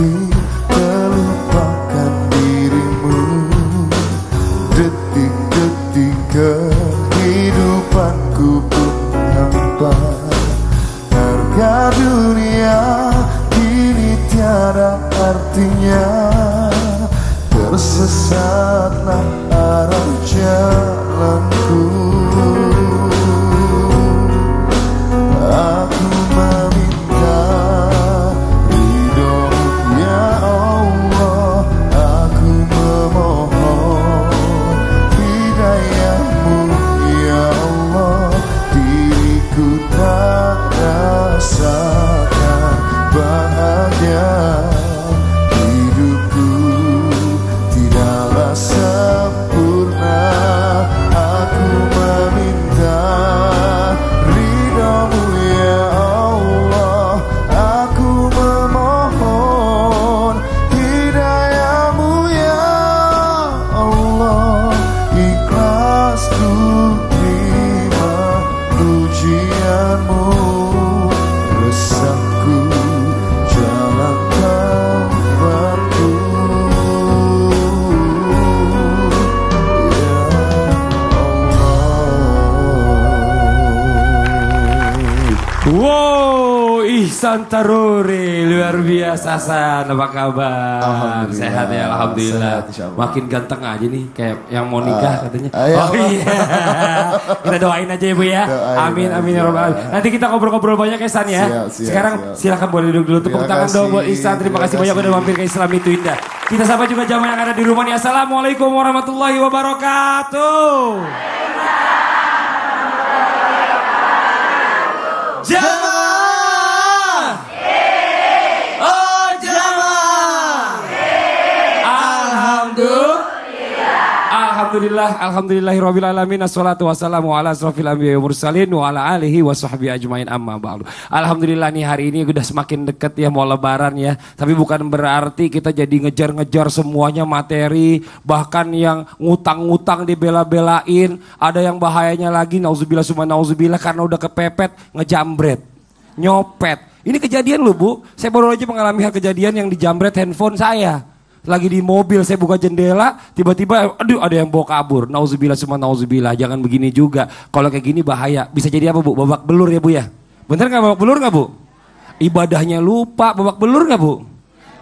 berarti melupakan dirimu. Detik-detik kehidupanku pun hampa. Harga dunia kini tiada artinya. Tersesatlah arah jalanku. Aku meminta ridho ya Allah. Aku memohon hidayahmu ya Allah. Diriku tak rasakan bahagia. Hidupku tidaklah sempurna. Aku meminta ridhamu ya Allah. Aku memohon hidayahmu ya Allah. Ikhlas ku terima pujianmu. Resahku jalan tanpamu ya Allah. Wow, Ihsan Taruri luar biasa San, apa kabar? Sehat ya, alhamdulillah. Sehat, makin ganteng aja nih, kayak yang mau nikah katanya. iya, Oh iya, kita doain aja ya Bu ya. Amin amin ya robbal alamin. Nanti kita ngobrol-ngobrol banyak ya San ya. Sekarang silakan boleh duduk dulu, tepuk tangan dong buat Ihsan. Terima kasih banyak udah mampir ke Islam Itu Indah. Kita sapa juga jamaah yang ada di rumah nih. Assalamualaikum warahmatullahi wabarakatuh. Jamaah, oh jamaah, alhamdulillahirabbil alamin. Assalatu wassalamu ala asrofil anbiya'i wal mursalin wa ala alihi wa sahbihi ajmain, amma ba'du. Alhamdulillah nih, hari ini udah semakin dekat ya mau lebaran ya. Tapi bukan berarti kita jadi ngejar-ngejar semuanya materi, bahkan yang ngutang-ngutang dibela-belain. Ada yang bahayanya lagi, nauzubillah summa nauzubillah, karena udah kepepet ngejambret, nyopet. Ini kejadian loh Bu, saya baru aja mengalami hal kejadian yang dijambret handphone saya. Lagi di mobil, saya buka jendela, tiba-tiba aduh ada yang bawa kabur. Nauzubillah summa nauzubillah, jangan begini juga. Kalau kayak gini bahaya, bisa jadi apa Bu? Babak belur ya Bu ya? Bener gak babak belur gak Bu? Ibadahnya lupa, babak belur gak Bu?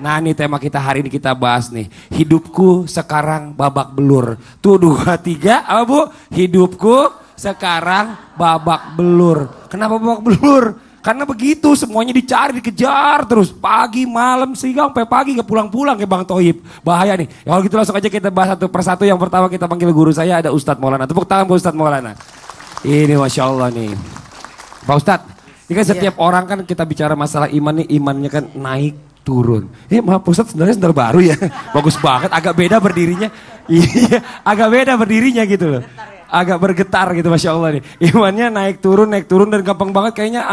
Nah ini tema kita hari ini, kita bahas nih. Hidupku sekarang babak belur. Tuh 2, 3, apa Bu? Hidupku sekarang babak belur. Kenapa babak belur? Karena begitu, semuanya dicari, dikejar terus. Pagi, malam, sehingga sampai pagi gak pulang-pulang kayak Bang Toib. Bahaya nih. Ya, kalau gitu langsung aja kita bahas satu persatu. Yang pertama kita panggil guru saya, ada Ustadz Maulana. Tepuk tangan buat Ustadz Maulana. Ini Masya Allah nih. Pak Ustadz, ini kan setiap orang kan kita bicara masalah iman nih, imannya kan naik turun. Maaf Pak Ustadz, sebenarnya sendal baru ya. Bagus banget, agak beda berdirinya. Iya, agak beda berdirinya gitu loh. Agak bergetar gitu Masya Allah nih. Imannya naik turun dan gampang banget kayaknya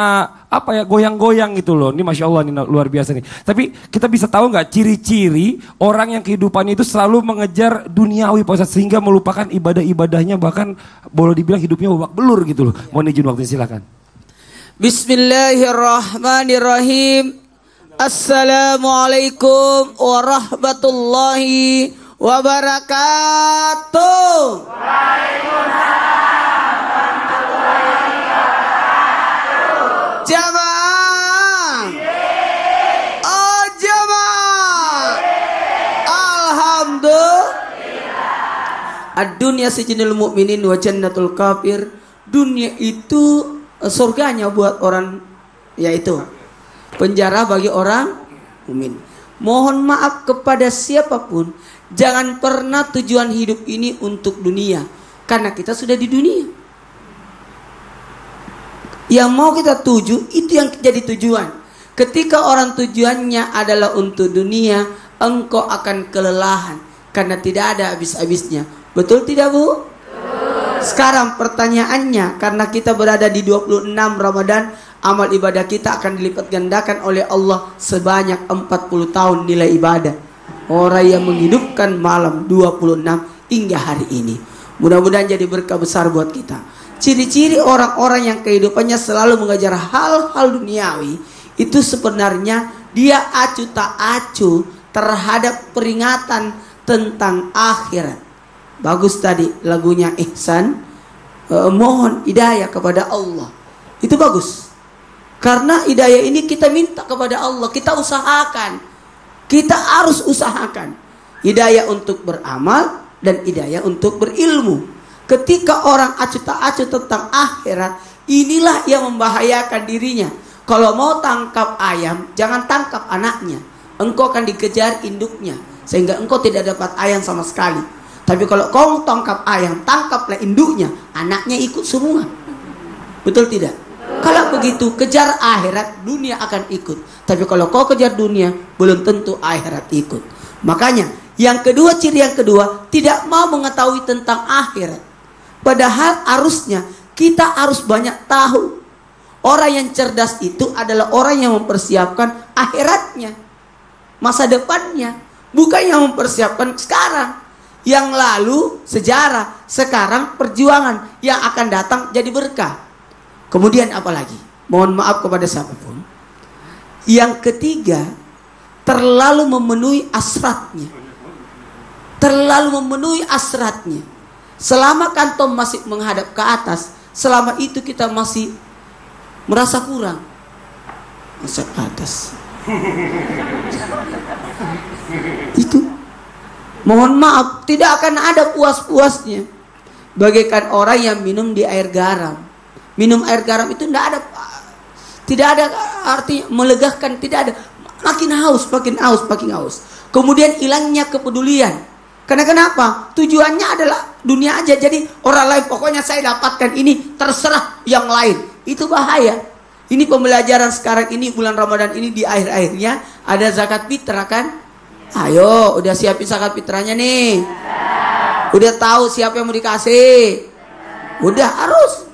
goyang-goyang gitu loh. Ini Masya Allah nih, luar biasa nih. Tapi kita bisa tahu gak ciri-ciri orang yang kehidupannya itu selalu mengejar duniawi Pak Ustadz, sehingga melupakan ibadah-ibadahnya, bahkan boleh dibilang hidupnya babak belur gitu loh. Mohon izin waktunya, silakan. Bismillahirrahmanirrahim. Assalamualaikum warahmatullahi wabarakatuh. Waalaikumsalam warahmatullahi wabarakatuh. Jamaah. Oh jamaah. Alhamdulillah. Ad-dunya sijnul mu'minin wa jannatul kafir. Dunia itu surganya buat orang, yaitu penjara bagi orang mukmin. Mohon maaf kepada siapapun, jangan pernah tujuan hidup ini untuk dunia, karena kita sudah di dunia. Yang mau kita tuju itu yang jadi tujuan. Ketika orang tujuannya adalah untuk dunia, engkau akan kelelahan karena tidak ada habis-habisnya. Betul tidak Bu? Sekarang pertanyaannya, karena kita berada di 26 Ramadan, amal ibadah kita akan dilipat gandakan oleh Allah sebanyak 40 tahun nilai ibadah. Orang yang menghidupkan malam 26 hingga hari ini, mudah-mudahan jadi berkah besar buat kita. Ciri-ciri orang-orang yang kehidupannya selalu mengejar hal-hal duniawi, itu sebenarnya dia acuh tak acuh terhadap peringatan tentang akhirat. Bagus tadi lagunya Ihsan, mohon hidayah kepada Allah. Itu bagus. Karena hidayah ini kita minta kepada Allah, kita usahakan. Kita harus usahakan. Hidayah untuk beramal dan hidayah untuk berilmu. Ketika orang acuh tak acuh tentang akhirat, inilah yang membahayakan dirinya. Kalau mau tangkap ayam, jangan tangkap anaknya. Engkau akan dikejar induknya, sehingga engkau tidak dapat ayam sama sekali. Tapi kalau kau tangkap ayam, tangkaplah induknya, anaknya ikut semua. Betul tidak? Kalau begitu, kejar akhirat, dunia akan ikut. Tapi kalau kau kejar dunia, belum tentu akhirat ikut. Makanya, yang kedua, ciri yang kedua, tidak mau mengetahui tentang akhirat. Padahal harusnya kita harus banyak tahu. Orang yang cerdas itu adalah orang yang mempersiapkan akhiratnya, masa depannya, bukan yang mempersiapkan sekarang. Yang lalu sejarah, sekarang perjuangan, yang akan datang jadi berkah. Kemudian apa lagi? Mohon maaf kepada siapapun. Yang ketiga, terlalu memenuhi hasratnya. Terlalu memenuhi hasratnya. Selama kantong masih menghadap ke atas, selama itu kita masih merasa kurang. Masa ke atas. Itu. Mohon maaf, tidak akan ada puas-puasnya. Bagaikan orang yang minum di air garam. Minum air garam itu tidak ada arti melegakan, tidak ada. Makin haus, makin haus, makin haus. Kemudian hilangnya kepedulian. Karena kenapa? Tujuannya adalah dunia aja. Jadi orang lain, pokoknya saya dapatkan ini, terserah yang lain. Itu bahaya. Ini pembelajaran sekarang ini, bulan Ramadan ini di akhir-akhirnya ada zakat fitrah kan? Ayo, udah siapin zakat fitrahnya nih. Udah tahu siapa yang mau dikasih. Udah harus.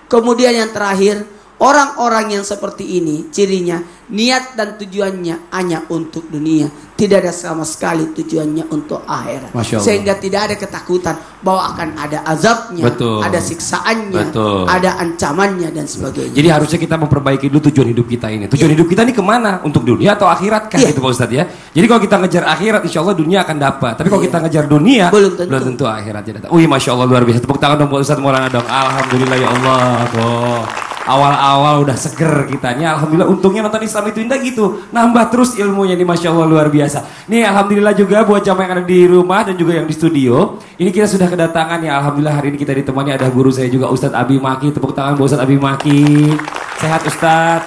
Kemudian yang terakhir, orang-orang yang seperti ini cirinya niat dan tujuannya hanya untuk dunia, tidak ada sama sekali tujuannya untuk akhirat. Sehingga tidak ada ketakutan bahwa akan ada azabnya, betul, ada siksaannya, betul, ada ancamannya dan sebagainya. Jadi harusnya kita memperbaiki dulu tujuan hidup kita ini. Tujuan hidup kita ini kemana? Untuk dunia atau akhirat kan, gitu Pak Ustadz ya. Jadi kalau kita ngejar akhirat, insya Allah dunia akan dapat. Tapi kalau kita ngejar dunia, belum tentu akhiratnya datang. Wih, Masya Allah, luar biasa. Tepuk tangan dong Pak Ustadz Maulana dong. Alhamdulillah ya Allah. Tuh. Awal-awal udah seger kitanya. Alhamdulillah, untungnya nonton Islam itu indah gitu. Nambah terus ilmunya nih, Masya Allah, luar biasa. Nih Alhamdulillah juga buat jamaah yang ada di rumah dan juga yang di studio. Ini kita sudah kedatangan ya. Alhamdulillah hari ini kita ditemani ada guru saya juga, Ustadz Abi Maki. Tepuk tangan buat Ustadz Abi Maki. Sehat Ustadz?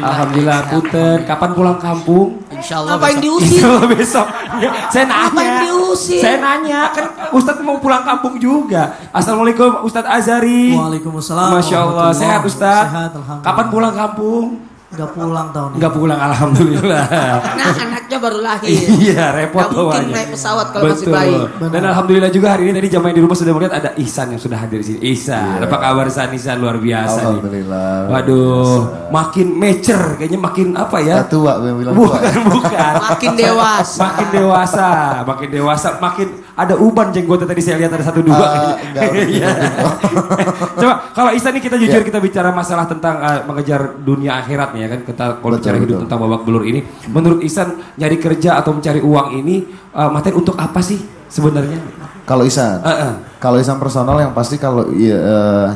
Alhamdulillah. Punten. Kapan pulang kampung? Insyaallah besok. Diusir? Insyaallah besok. Saya nanya. Diusir? Saya nanya kan Ustadz mau pulang kampung juga. Assalamualaikum Ustadz Azari. Waalaikumsalam. Masya Allah. Sehat Ustadz? Sehat, alhamdulillah. Kapan pulang kampung? Enggak pulang tahun ini. Enggak pulang, alhamdulillah. Nah, anaknya baru lahir. Iya, repot Gak mungkin bawanya. naik pesawat kalau masih Betul. bayi. Dan alhamdulillah juga hari ini tadi jamaah di rumah sudah melihat ada Ihsan yang sudah hadir di sini. Ihsan, apa kabar Ihsan? Ihsan luar biasa Alhamdulillah. nih. Waduh, makin mature, kayaknya makin apa ya? Tua, yang bilang tua. Bukan. Makin dewasa. Makin dewasa, makin ada uban jenggotnya tadi saya lihat ada 1-2 kayaknya. Coba kalau Ihsan nih kita jujur kita bicara masalah tentang mengejar dunia akhirat nih ya kan, kita kalau bicara hidup tentang babak belur ini, menurut Ihsan nyari kerja atau mencari uang ini materi untuk apa sih sebenarnya? Kalau Ihsan, kalau Ihsan personal yang pasti kalau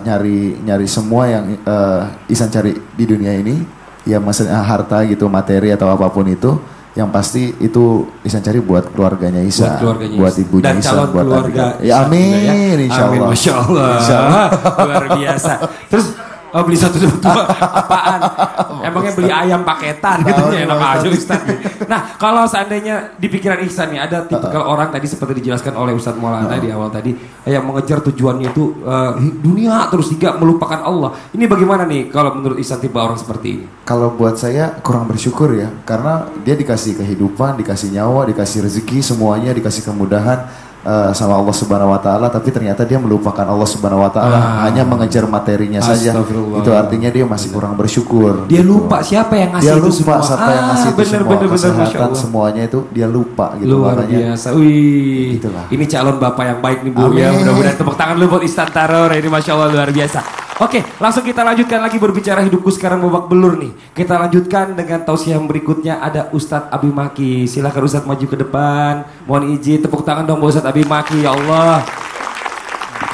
nyari semua yang Ihsan cari di dunia ini, ya maksudnya harta gitu, materi atau apapun itu, yang pasti itu Ihsan cari buat keluarganya Ihsan, buat ibunya dan Ihsan, buat keluarga. ya amin, insya Allah. Amin, Masya Allah. Luar biasa. Terus beli satu apaan? Emangnya beli ayam paketan gitu ya, enak aja Ustaz. Nah, kalau seandainya di pikiran Ihsan nih ada tipikal orang tadi seperti dijelaskan oleh Ustaz Maulana di awal tadi yang mengejar tujuannya itu dunia terus hingga melupakan Allah. Ini bagaimana nih kalau menurut Ihsan tipe orang seperti ini? Kalau buat saya kurang bersyukur ya, karena dia dikasih kehidupan, dikasih nyawa, dikasih rezeki, semuanya dikasih kemudahan sama Allah Subhanahu wa taala, tapi ternyata dia melupakan Allah Subhanahu wa taala, hanya mengejar materinya saja. Itu artinya dia masih kurang bersyukur. Dia gitu. lupa siapa yang ngasih dia itu lupa semua. siapa yang ngasih itu semua, kesehatan Masya semuanya itu dia lupa gitu. Luar makanya biasa. Wih, itulah. Ini calon bapak yang baik nih Bu. Amin. Ya, mudah-mudahan tepuk tangan dulu buat Istan Taror. Ini Masya Allah luar biasa. Oke, langsung kita lanjutkan lagi berbicara hidupku sekarang babak belur nih. Kita lanjutkan dengan tausiah yang berikutnya. Ada Ustadz Abi Maki. Silakan Ustadz maju ke depan. Mohon izin, tepuk tangan dong buat Ustadz Abi Maki. Ya Allah.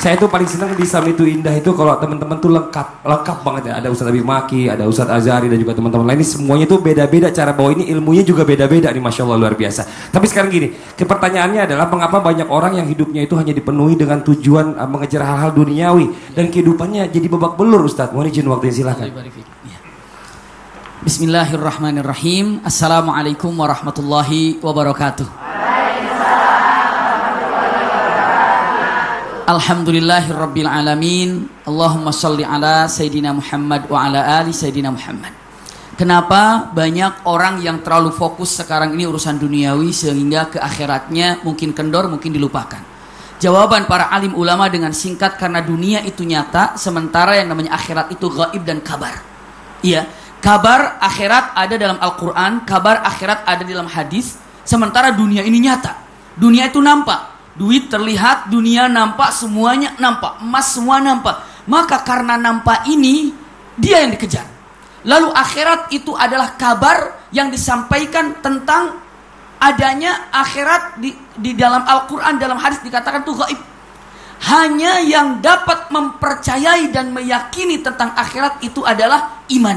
Saya tuh paling senang di Sami itu Indah itu kalau teman-teman tuh lengkap banget ya. Ada Ustadz Abi Maki, ada Ustadz Azhari dan juga teman-teman lain. Ini semuanya tuh beda-beda cara bawa ini, ilmunya juga beda-beda nih, Masya Allah luar biasa. Tapi sekarang gini, pertanyaannya adalah mengapa banyak orang yang hidupnya itu hanya dipenuhi dengan tujuan mengejar hal-hal duniawi dan kehidupannya jadi babak belur, Ustadz. Mohon izin waktunya, silakan. Bismillahirrahmanirrahim. Assalamualaikum warahmatullahi wabarakatuh. Alhamdulillahirabbil alamin. Allahumma shalli ala Sayyidina Muhammad wa ala ali Sayyidina Muhammad. Kenapa banyak orang yang terlalu fokus sekarang ini urusan duniawi sehingga ke akhiratnya mungkin kendor, mungkin dilupakan? Jawaban para alim ulama dengan singkat, karena dunia itu nyata, sementara yang namanya akhirat itu gaib dan kabar. Iya, kabar akhirat ada dalam Al-Quran, kabar akhirat ada dalam hadis, sementara dunia ini nyata. Dunia itu nampak. Duit terlihat, dunia nampak, semuanya nampak, emas semua nampak. Maka karena nampak ini, dia yang dikejar. Lalu akhirat itu adalah kabar yang disampaikan tentang adanya akhirat di dalam Al-Quran, dalam hadis dikatakan itu gaib. Hanya yang dapat mempercayai dan meyakini tentang akhirat itu adalah iman.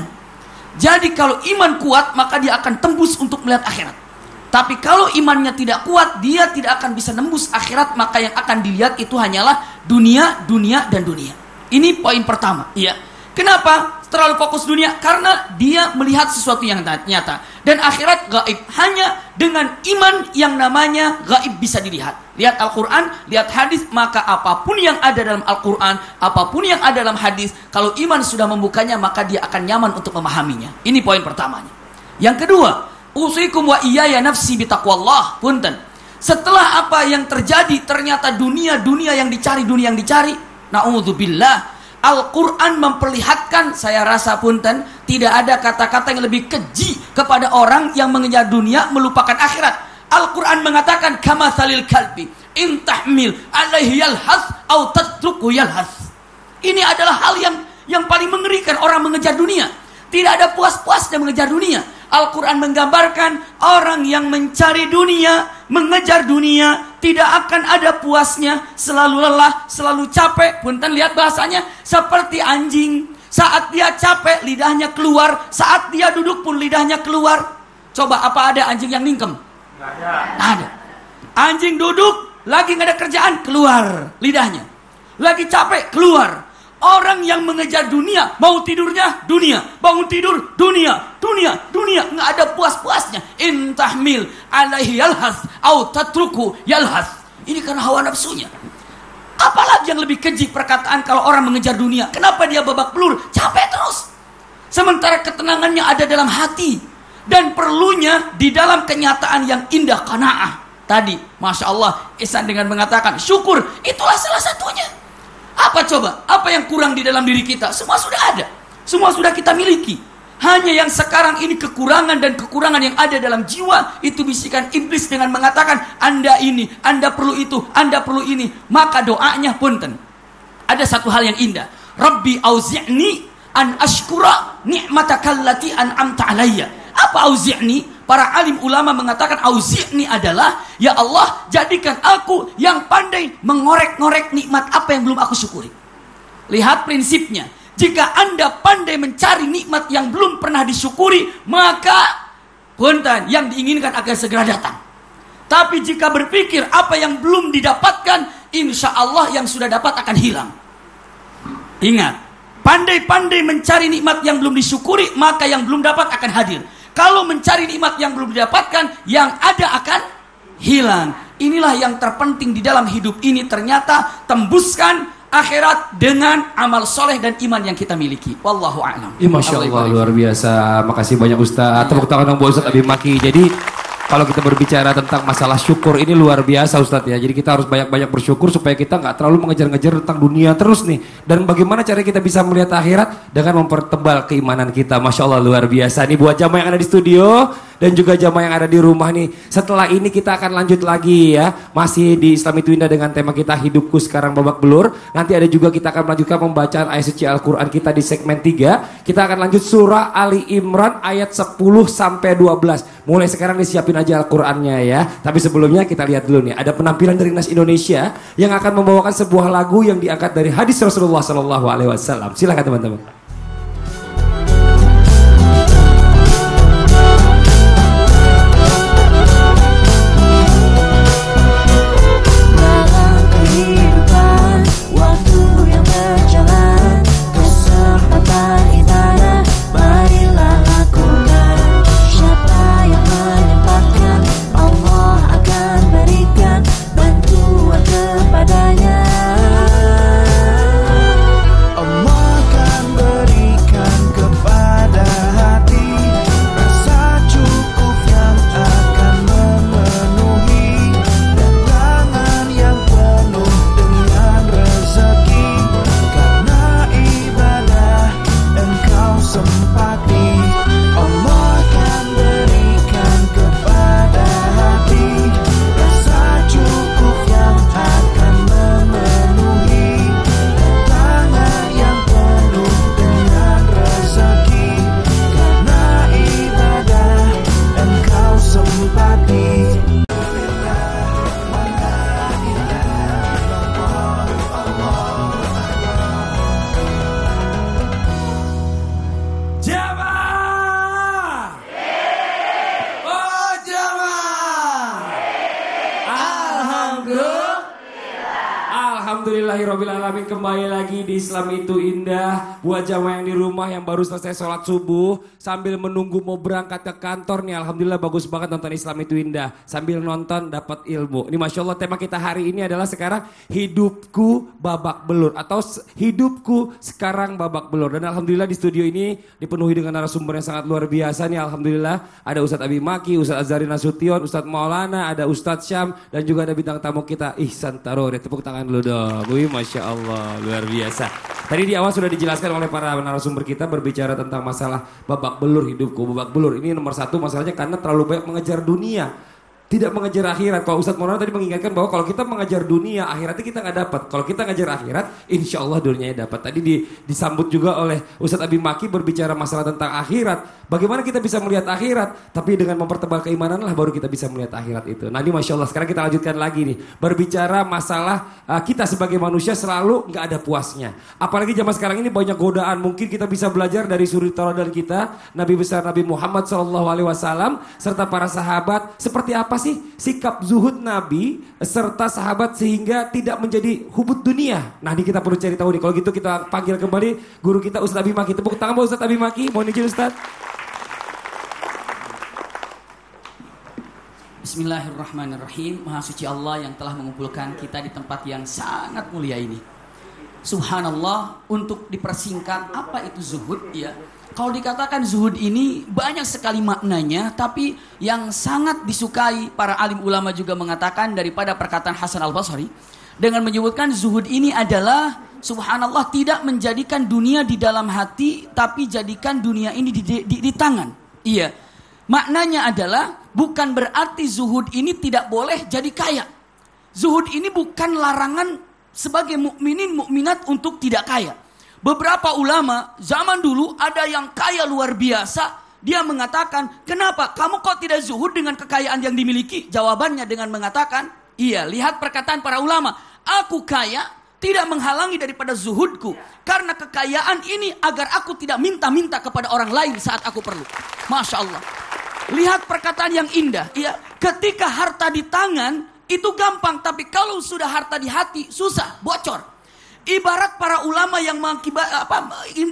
Jadi kalau iman kuat, maka dia akan tembus untuk melihat akhirat. Tapi kalau imannya tidak kuat, dia tidak akan bisa nembus akhirat, maka yang akan dilihat itu hanyalah dunia, dunia, dan dunia. Ini poin pertama. Iya. Kenapa terlalu fokus dunia? Karena dia melihat sesuatu yang nyata. Dan akhirat gaib. Hanya dengan iman yang namanya gaib bisa dilihat. Lihat Al-Quran, lihat hadis, maka apapun yang ada dalam Al-Quran, apapun yang ada dalam hadis, kalau iman sudah membukanya, maka dia akan nyaman untuk memahaminya. Ini poin pertamanya. Yang kedua, usikum wa iyaya nafsi bitaqwallah. Punten. Setelah apa yang terjadi, ternyata dunia yang dicari, na'udzubillah. Al-Quran memperlihatkan, saya rasa punten, tidak ada kata-kata yang lebih keji kepada orang yang mengejar dunia melupakan akhirat. Al-Quran mengatakan kamatsalil kalbi in tahmil alaihi yalhas au tatruku yalhas. Ini adalah hal yang paling mengerikan, orang mengejar dunia. Tidak ada puas-puasnya mengejar dunia. Al-Quran menggambarkan orang yang mencari dunia, mengejar dunia, tidak akan ada puasnya, selalu lelah, selalu capek. Punten, lihat bahasanya, seperti anjing. Saat dia capek, lidahnya keluar. Saat dia duduk pun lidahnya keluar. Coba, apa ada anjing yang ningkem? Nggak ada. Anjing duduk, lagi nggak ada kerjaan, keluar lidahnya. Lagi capek, keluar. Orang yang mengejar dunia, mau tidurnya dunia, bangun tidur dunia, nggak ada puas-puasnya. In tahmil alaihi yalhas au tatruku yalhas. Ini karena hawa nafsunya. Apalagi yang lebih keji perkataan kalau orang mengejar dunia. Kenapa dia babak belur? Capek terus. Sementara ketenangannya ada dalam hati dan perlunya di dalam kenyataan yang indah, qanaah. Tadi, Masya Allah, Ihsan dengan mengatakan syukur, itulah salah satunya. Apa coba? Apa yang kurang di dalam diri kita? Semua sudah ada. Semua sudah kita miliki. Hanya yang sekarang ini kekurangan dan kekurangan yang ada dalam jiwa, itu bisikan iblis dengan mengatakan, Anda ini, Anda perlu itu, Anda perlu ini. Maka doanya punten. Ada satu hal yang indah. Rabbi auzi'ni an ashkura ni'matakallati an'amta alayya. Apa auzi'ni? Para alim ulama mengatakan auzi'ni adalah, ya Allah, jadikan aku yang pandai mengorek-ngorek nikmat apa yang belum aku syukuri. Lihat prinsipnya. Jika Anda pandai mencari nikmat yang belum pernah disyukuri, maka punten, yang diinginkan akan segera datang. Tapi jika berpikir apa yang belum didapatkan, insya Allah yang sudah dapat akan hilang. Ingat, pandai-pandai mencari nikmat yang belum disyukuri, maka yang belum dapat akan hadir. Kalau mencari nikmat yang belum didapatkan, yang ada akan hilang. Inilah yang terpenting di dalam hidup ini. Ternyata tembuskan akhirat dengan amal soleh dan iman yang kita miliki. Wallahu a'lam. Masya Allah, luar biasa. Makasih banyak Ustaz. Tepuk tangan dong buat Ustaz Abi Maki. Jadi kalau kita berbicara tentang masalah syukur, ini luar biasa Ustadz ya. Jadi kita harus banyak-banyak bersyukur supaya kita nggak terlalu mengejar-ngejar tentang dunia terus nih. Dan bagaimana cara kita bisa melihat akhirat? Dengan mempertebal keimanan kita. Masya Allah, luar biasa. Ini buat jamaah yang ada di studio, dan juga jamaah yang ada di rumah nih. Setelah ini kita akan lanjut lagi ya, masih di Islam Itu Indah dengan tema kita Hidupku Sekarang Babak Belur. Nanti ada juga kita akan melanjutkan pembacaan ayat suci Al-Quran kita di segmen 3. Kita akan lanjut surah Ali Imran ayat 10 sampai 12. Mulai sekarang disiapin aja Al-Qurannya ya. Tapi sebelumnya kita lihat dulu nih, ada penampilan dari Nas Indonesia yang akan membawakan sebuah lagu yang diangkat dari hadis Rasulullah SAW. Silakan teman-teman. Alhamdulillahirrahmanirrahim, kembali lagi di Islam Itu Indah. Buat jamaah yang di rumah yang baru selesai sholat subuh sambil menunggu mau berangkat ke kantor nih, alhamdulillah bagus banget nonton Islam Itu Indah. Sambil nonton dapat ilmu. Ini Masya Allah, tema kita hari ini adalah sekarang Hidupku Babak Belur atau Hidupku Sekarang Babak Belur. Dan alhamdulillah di studio ini dipenuhi dengan narasumber yang sangat luar biasa nih. Alhamdulillah ada Ustadz Abi Maki, Ustadz Azhari Nasution, Ustadz Maulana, ada Ustadz Syam, dan juga ada bintang tamu kita Ihsan Tarore. Tepuk tangan dulu dong. Wih, Masya Allah, luar biasa. Tadi di awal sudah dijelaskan oleh para narasumber kita berbicara tentang masalah babak belur hidupku. Babak belur ini nomor satu masalahnya karena terlalu banyak mengejar dunia, tidak mengejar akhirat. Kalau Ustadz Maulana tadi mengingatkan bahwa kalau kita mengejar dunia, akhiratnya kita nggak dapat. Kalau kita ngejar akhirat, insya Allah dunianya dapat. Tadi disambut juga oleh Ustadz Abi Maki berbicara masalah tentang akhirat. Bagaimana kita bisa melihat akhirat? Tapi dengan mempertebal keimanan lah baru kita bisa melihat akhirat itu. Nah ini Masya Allah, sekarang kita lanjutkan lagi nih. Berbicara masalah kita sebagai manusia selalu nggak ada puasnya. Apalagi zaman sekarang ini banyak godaan. Mungkin kita bisa belajar dari suri tauladan kita, Nabi besar Nabi Muhammad SAW, serta para sahabat. Seperti apa sih sikap zuhud Nabi serta sahabat sehingga tidak menjadi hubud dunia? Nah ini kita perlu cari tahu nih. Kalau gitu kita panggil kembali guru kita Ustadz Abi Maki. Tepuk tangan buat Ustadz Abi Maki. Mohon izin Ustadz. Bismillahirrahmanirrahim. Maha suci Allah yang telah mengumpulkan kita di tempat yang sangat mulia ini. Subhanallah, untuk dipersingkat apa itu zuhud ya. Kalau dikatakan zuhud ini banyak sekali maknanya, tapi yang sangat disukai para alim ulama juga mengatakan daripada perkataan Hasan Al-Basri dengan menyebutkan zuhud ini adalah subhanallah tidak menjadikan dunia di dalam hati, tapi jadikan dunia ini di tangan. Iya. Maknanya adalah bukan berarti zuhud ini tidak boleh jadi kaya. Zuhud ini bukan larangan sebagai mukminin mukminat untuk tidak kaya. Beberapa ulama zaman dulu ada yang kaya luar biasa. Dia mengatakan, kenapa kamu kok tidak zuhud dengan kekayaan yang dimiliki? Jawabannya dengan mengatakan, iya, lihat perkataan para ulama. Aku kaya tidak menghalangi daripada zuhudku. Karena kekayaan ini agar aku tidak minta-minta kepada orang lain saat aku perlu. Masya Allah. Lihat perkataan yang indah. Ya, ketika harta di tangan itu gampang, tapi kalau sudah harta di hati susah, bocor. Ibarat para ulama yang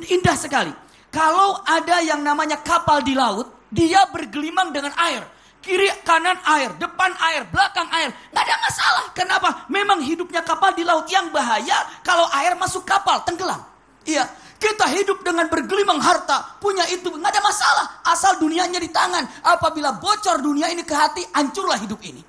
indah sekali. Kalau ada yang namanya kapal di laut, dia bergelimang dengan air. Kiri kanan air, depan air, belakang air. Nggak ada masalah. Kenapa? Memang hidupnya kapal di laut yang bahaya kalau air masuk kapal, tenggelam. Iya. Kita hidup dengan bergelimang harta, punya itu, nggak ada masalah. Asal dunianya di tangan. Apabila bocor dunia ini ke hati, hancurlah hidup ini.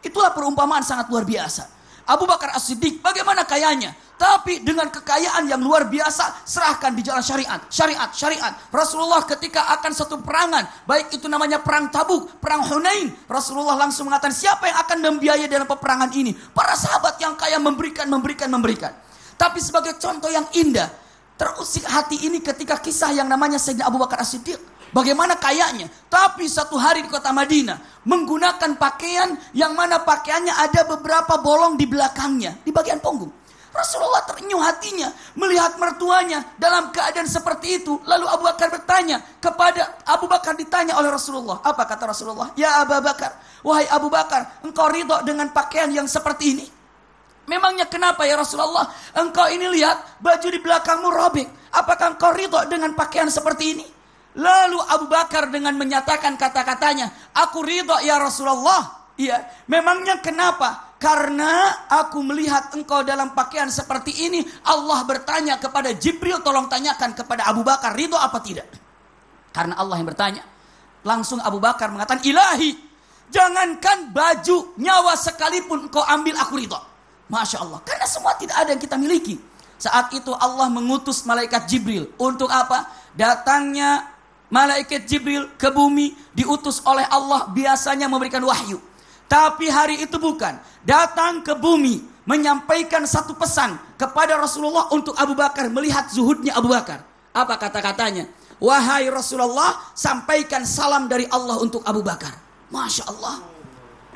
Itulah perumpamaan sangat luar biasa. Abu Bakar As-Siddiq bagaimana kayanya? Tapi dengan kekayaan yang luar biasa, serahkan di jalan syariat. Rasulullah ketika akan satu perangan, baik itu namanya perang Tabuk, perang Hunain, Rasulullah langsung mengatakan, siapa yang akan membiayai dalam peperangan ini? Para sahabat yang kaya memberikan. Tapi sebagai contoh yang indah, terusik hati ini ketika kisah yang namanya Sayyidina Abu Bakar As-Siddiq. Bagaimana kayanya? Tapi satu hari di kota Madinah, menggunakan pakaian yang mana pakaiannya ada beberapa bolong di belakangnya, di bagian punggung. Rasulullah terenyuh hatinya melihat mertuanya dalam keadaan seperti itu. Lalu Abu Bakar bertanya kepada Abu Bakar, ditanya oleh Rasulullah. Apa kata Rasulullah? Ya Abu Bakar, wahai Abu Bakar, engkau ridho dengan pakaian yang seperti ini? Memangnya kenapa ya Rasulullah? Engkau ini lihat baju di belakangmu robek. Apakah engkau ridho dengan pakaian seperti ini? Lalu Abu Bakar dengan menyatakan kata-katanya, aku ridho ya Rasulullah. Iya, memangnya kenapa? Karena aku melihat engkau dalam pakaian seperti ini. Allah bertanya kepada Jibril, tolong tanyakan kepada Abu Bakar, ridho apa tidak? Karena Allah yang bertanya. Langsung Abu Bakar mengatakan, Ilahi, jangankan baju, nyawa sekalipun engkau ambil, aku ridho. Masya Allah, karena semua tidak ada yang kita miliki. Saat itu Allah mengutus malaikat Jibril. Untuk apa? Datangnya malaikat Jibril ke bumi diutus oleh Allah biasanya memberikan wahyu. Tapi hari itu bukan. Datang ke bumi menyampaikan satu pesan kepada Rasulullah untuk Abu Bakar, melihat zuhudnya Abu Bakar. Apa kata-katanya? Wahai Rasulullah, sampaikan salam dari Allah untuk Abu Bakar. Masya Allah.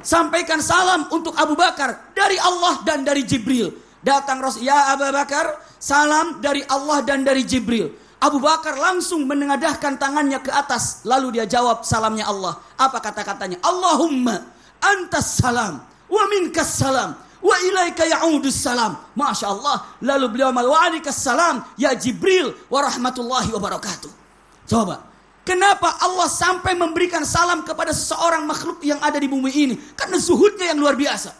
Sampaikan salam untuk Abu Bakar dari Allah dan dari Jibril. Datang Rasul, ya Abu Bakar, salam dari Allah dan dari Jibril. Abu Bakar langsung menengadahkan tangannya ke atas. Lalu dia jawab salamnya Allah. Apa kata-katanya? Allahumma antas salam wa minkas salam wa ilaika ya'udus salam. Masya Allah. Lalu beliau wa alaikas salam ya Jibril wa rahmatullahi wa barakatuh. Coba, kenapa Allah sampai memberikan salam kepada seseorang makhluk yang ada di bumi ini? Karena zuhudnya yang luar biasa.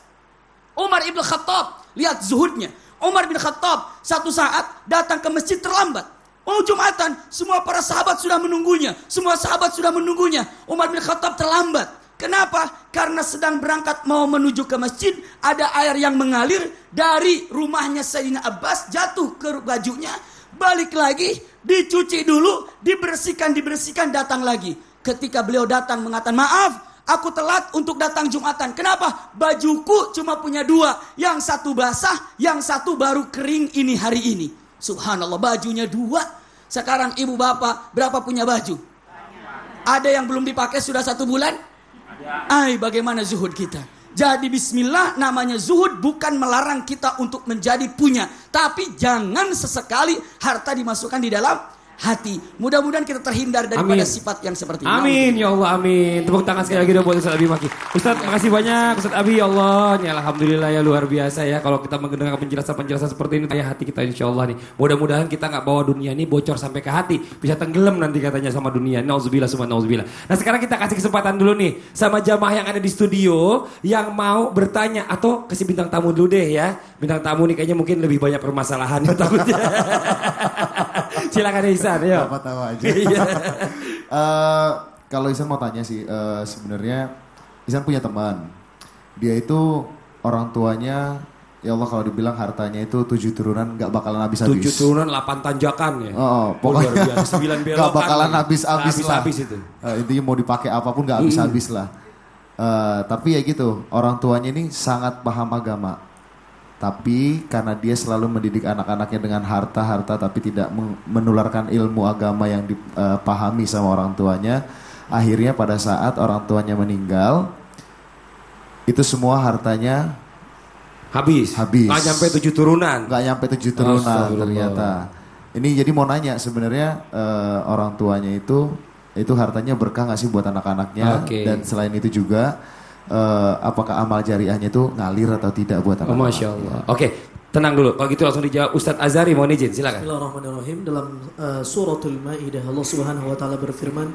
Umar ibn Khattab, lihat zuhudnya. Umar bin Khattab satu saat datang ke masjid terlambat. Oh, Jumatan, semua para sahabat sudah menunggunya. Umar bin Khattab terlambat. Kenapa? Karena sedang berangkat mau menuju ke masjid, ada air yang mengalir dari rumahnya Sayyidina Abbas, jatuh ke bajunya, balik lagi, dicuci dulu, dibersihkan, datang lagi. Ketika beliau datang mengatakan, maaf, aku telat untuk datang Jumatan. Kenapa? Bajuku cuma punya 2, yang satu basah, yang satu baru kering ini hari ini. Subhanallah, bajunya 2. Sekarang ibu bapak berapa punya baju? Ada yang belum dipakai sudah 1 bulan? Ay, bagaimana zuhud kita? Jadi bismillah, namanya zuhud bukan melarang kita untuk menjadi punya, tapi jangan sesekali harta dimasukkan di dalam hati. Mudah-mudahan kita terhindar daripada sifat yang seperti ini. Amin ya Allah, amin. Tepuk tangan sekali lagi dong buat Ustaz Abi Maki. Ustaz, makasih banyak Ustaz Abi, ya Allah. Ya alhamdulillah ya, luar biasa ya. Kalau kita mendengar penjelasan-penjelasan seperti ini, kayak hati kita insya Allah nih. Mudah-mudahan kita nggak bawa dunia ini bocor sampai ke hati, bisa tenggelam nanti katanya sama dunia. Nauzubillah summa nauzubillah. Nah sekarang kita kasih kesempatan dulu nih sama jamaah yang ada di studio yang mau bertanya, atau kasih bintang tamu dulu deh ya. Bintang tamu nih kayaknya mungkin lebih banyak permasalahan takutnya. Silakan Ihsan, ya. Apa tahu aja. Kalau Ihsan mau tanya sih, sebenarnya Ihsan punya teman. Dia itu orang tuanya, ya Allah kalau dibilang hartanya itu 7 turunan gak bakalan habis-habis. 7 turunan 8 tanjakan ya. Pokoknya 9 belokan. Gak bakalan habis-habis lah. Habis itu. Intinya mau dipakai apapun gak habis-habis lah. Tapi ya gitu, orang tuanya ini sangat paham agama. Tapi karena dia selalu mendidik anak-anaknya dengan harta-harta, tapi tidak menularkan ilmu agama yang dipahami sama orang tuanya. Akhirnya pada saat orang tuanya meninggal, itu semua hartanya habis. Gak nyampe 7 turunan. Gak nyampe 7 turunan ternyata. Ini jadi mau nanya sebenarnya orang tuanya itu hartanya berkah gak sih buat anak-anaknya? Dan selain itu juga apakah amal jariahnya itu ngalir atau tidak buat anak-anak? Masya Allah. Oke, tenang dulu. Kalau gitu langsung dijawab Ustadz Azhari, mohon izin, silakan. Bismillahirrahmanirrahim. Dalam suratul Maidah Allah Subhanahu wa taala berfirman,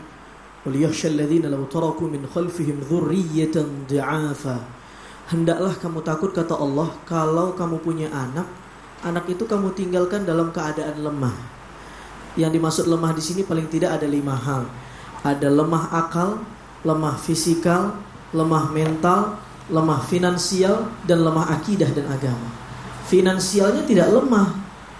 "Waliyakhshal ladzina law taraku min khalfihim dzurriyyatan dhi'afa." Hendaklah kamu takut, kata Allah, kalau kamu punya anak itu kamu tinggalkan dalam keadaan lemah. Yang dimaksud lemah di sini paling tidak ada 5 hal. Ada lemah akal, lemah fisikal, lemah mental, lemah finansial dan lemah akidah dan agama. Finansialnya tidak lemah,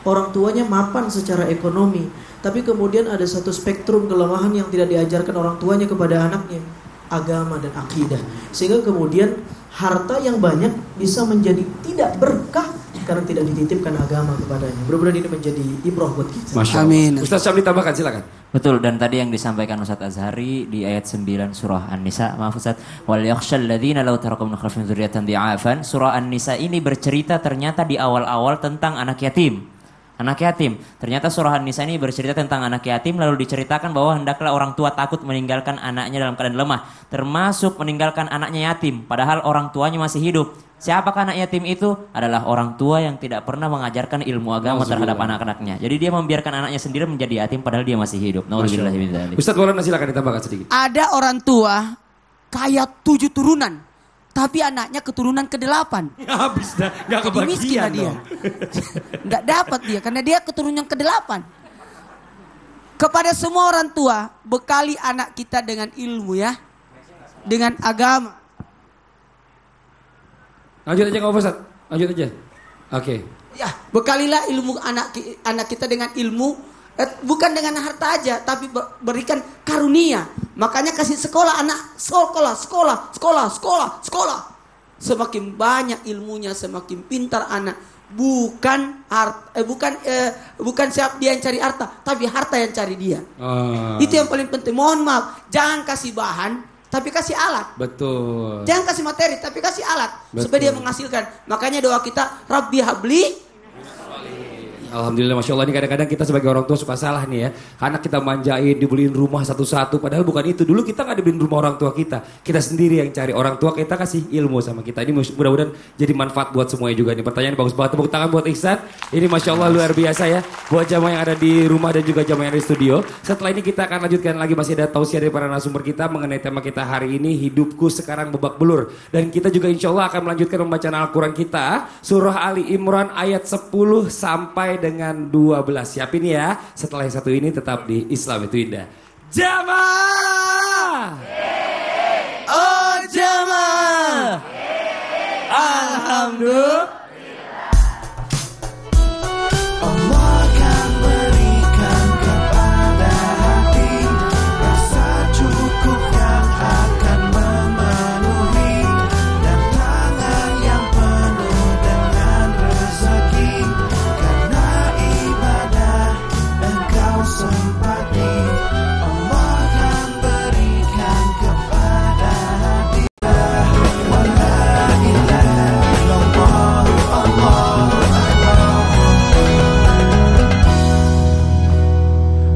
orang tuanya mapan secara ekonomi, tapi kemudian ada satu spektrum kelemahan yang tidak diajarkan orang tuanya kepada anaknya, agama dan akidah. Sehingga kemudian harta yang banyak bisa menjadi tidak berkah karena tidak dititipkan agama kepadanya. Mudah-mudahan ini menjadi ibrah buat kita. Masya Allah. Amin. Ustaz Syamli tambahkan, silakan. Betul, dan tadi yang disampaikan Ustaz Azhari di ayat 9 surah An-Nisa, maaf Ustaz, wal yakhshal ladzina law taraku min khalfihim dzurriyyatan dhi'afan. Surah An-Nisa ini bercerita ternyata di awal-awal tentang anak yatim. Anak yatim. Ternyata surah An-Nisa ini bercerita tentang anak yatim, lalu diceritakan bahwa hendaklah orang tua takut meninggalkan anaknya dalam keadaan lemah, termasuk meninggalkan anaknya yatim padahal orang tuanya masih hidup. Siapakah anak yatim itu? Adalah orang tua yang tidak pernah mengajarkan ilmu agama terhadap anak-anaknya. Jadi dia membiarkan anaknya sendiri menjadi yatim padahal dia masih hidup. Nauzubillah min dzalik. Ustaz Maulana silakan ditambahkan sedikit. Ada orang tua kaya 7 turunan, tapi anaknya keturunan ke-8. Habis dah, nggak Jadi miskin lah kebagian dia. dong. Nggak dapat dia karena dia keturunan ke-8. Kepada semua orang tua, bekali anak kita dengan ilmu ya, dengan agama. Lanjut aja nggak apa Ustaz? Lanjut aja. Oke. Ya, bekalilah ilmu anak kita dengan ilmu, bukan dengan harta aja, tapi berikan karunia. Makanya kasih sekolah anak, sekolah. Semakin banyak ilmunya, semakin pintar anak. Bukan siapa dia yang cari harta, tapi harta yang cari dia. Itu yang paling penting. Mohon maaf, jangan kasih bahan, tapi kasih alat. Betul. Jangan kasih materi, tapi kasih alat. Betul. Supaya dia menghasilkan. Makanya doa kita, Rabbi habli. Alhamdulillah, Masya Allah. Ini kadang-kadang kita sebagai orang tua suka salah nih ya. Anak kita manjain, dibeliin rumah satu-satu. Padahal bukan itu. Dulu kita gak dibeliin rumah orang tua kita. Kita sendiri yang cari. Orang tua kita kasih ilmu sama kita. Ini mudah-mudahan jadi manfaat buat semuanya juga. Ini pertanyaan bagus banget. Tepuk tangan buat Ihsan. Ini Masya Allah luar biasa ya. Buat jamaah yang ada di rumah dan juga jamaah yang ada di studio. Setelah ini kita akan lanjutkan lagi. Masih ada tausiah dari para narasumber kita mengenai tema kita hari ini. Hidupku sekarang babak belur. Dan kita juga insya Allah akan melanjutkan pembacaan Al-Quran kita. Surah Ali Imran ayat 10 sampai dengan 12. Siapin ya. Setelah yang satu ini tetap di Islam itu Indah. Jamaah. Oh jamaah. Alhamdulillah.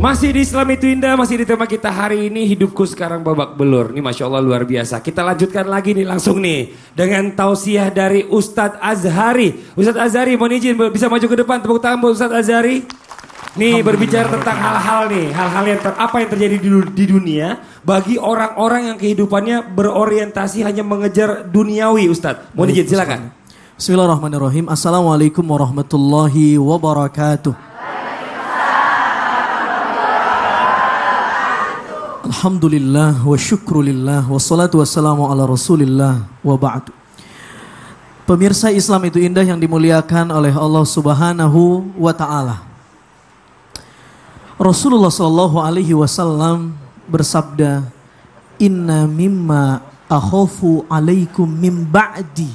Masih di Islam itu Indah, masih di tema kita hari ini, hidupku sekarang babak belur. Ini Masya Allah luar biasa. Kita lanjutkan lagi nih langsung nih dengan tausiah dari Ustadz Azhari. Ustadz Azhari mohon izin bisa maju ke depan, tepuk tangan buat Ustadz Azhari. Nih berbicara tentang hal-hal nih, hal-hal yang apa yang terjadi di dunia bagi orang-orang yang kehidupannya berorientasi hanya mengejar duniawi. Ustadz, mohon izin silakan. Bismillahirrahmanirrahim. Assalamualaikum warahmatullahi wabarakatuh. Alhamdulillah wa syukrulillah wa salatu wassalamu ala rasulillah wa ba'du. Pemirsa Islam itu Indah yang dimuliakan oleh Allah subhanahu wa ta'ala. Rasulullah sallallahu alaihi wasallam bersabda, Inna mimma akhafu alaikum min ba'di.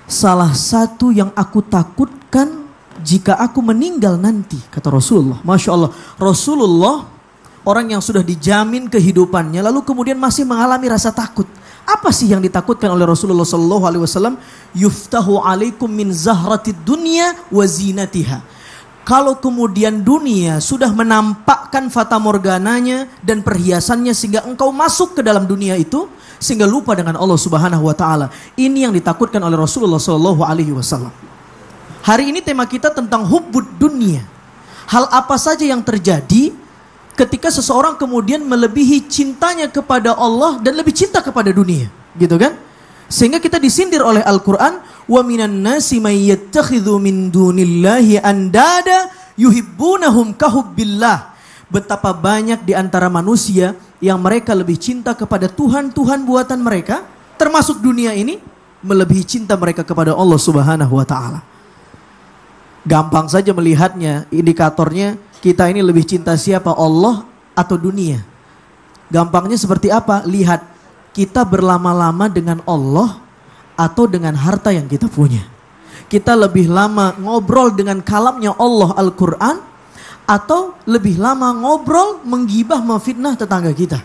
Salah satu yang aku takutkan jika aku meninggal nanti, kata Rasulullah. Masya Allah, Rasulullah orang yang sudah dijamin kehidupannya lalu kemudian masih mengalami rasa takut. Apa sih yang ditakutkan oleh Rasulullah sallallahu alaihi wasallam? Yuftahu alaikum min zahratid dunya wa zinatiha. Kalau kemudian dunia sudah menampakkan fatamorgananya dan perhiasannya sehingga engkau masuk ke dalam dunia itu sehingga lupa dengan Allah Subhanahu wa taala. Ini yang ditakutkan oleh Rasulullah sallallahu alaihi wasallam. Hari ini tema kita tentang hubbud dunia. Hal apa saja yang terjadi ketika seseorang kemudian melebihi cintanya kepada Allah dan lebih cinta kepada dunia, gitu kan? Sehingga kita disindir oleh Al-Qur'an, wa minan nasi may yattakhidhu min dunillahi andada yuhibbunahum kahubbillah. Betapa banyak di antara manusia yang mereka lebih cinta kepada Tuhan-Tuhan buatan mereka, termasuk dunia ini, melebihi cinta mereka kepada Allah Subhanahu wa taala. Gampang saja melihatnya, indikatornya kita ini lebih cinta siapa, Allah atau dunia. Gampangnya seperti apa? Lihat, kita berlama-lama dengan Allah atau dengan harta yang kita punya. Kita lebih lama ngobrol dengan kalamnya Allah Al-Quran atau lebih lama ngobrol menggibah memfitnah tetangga kita.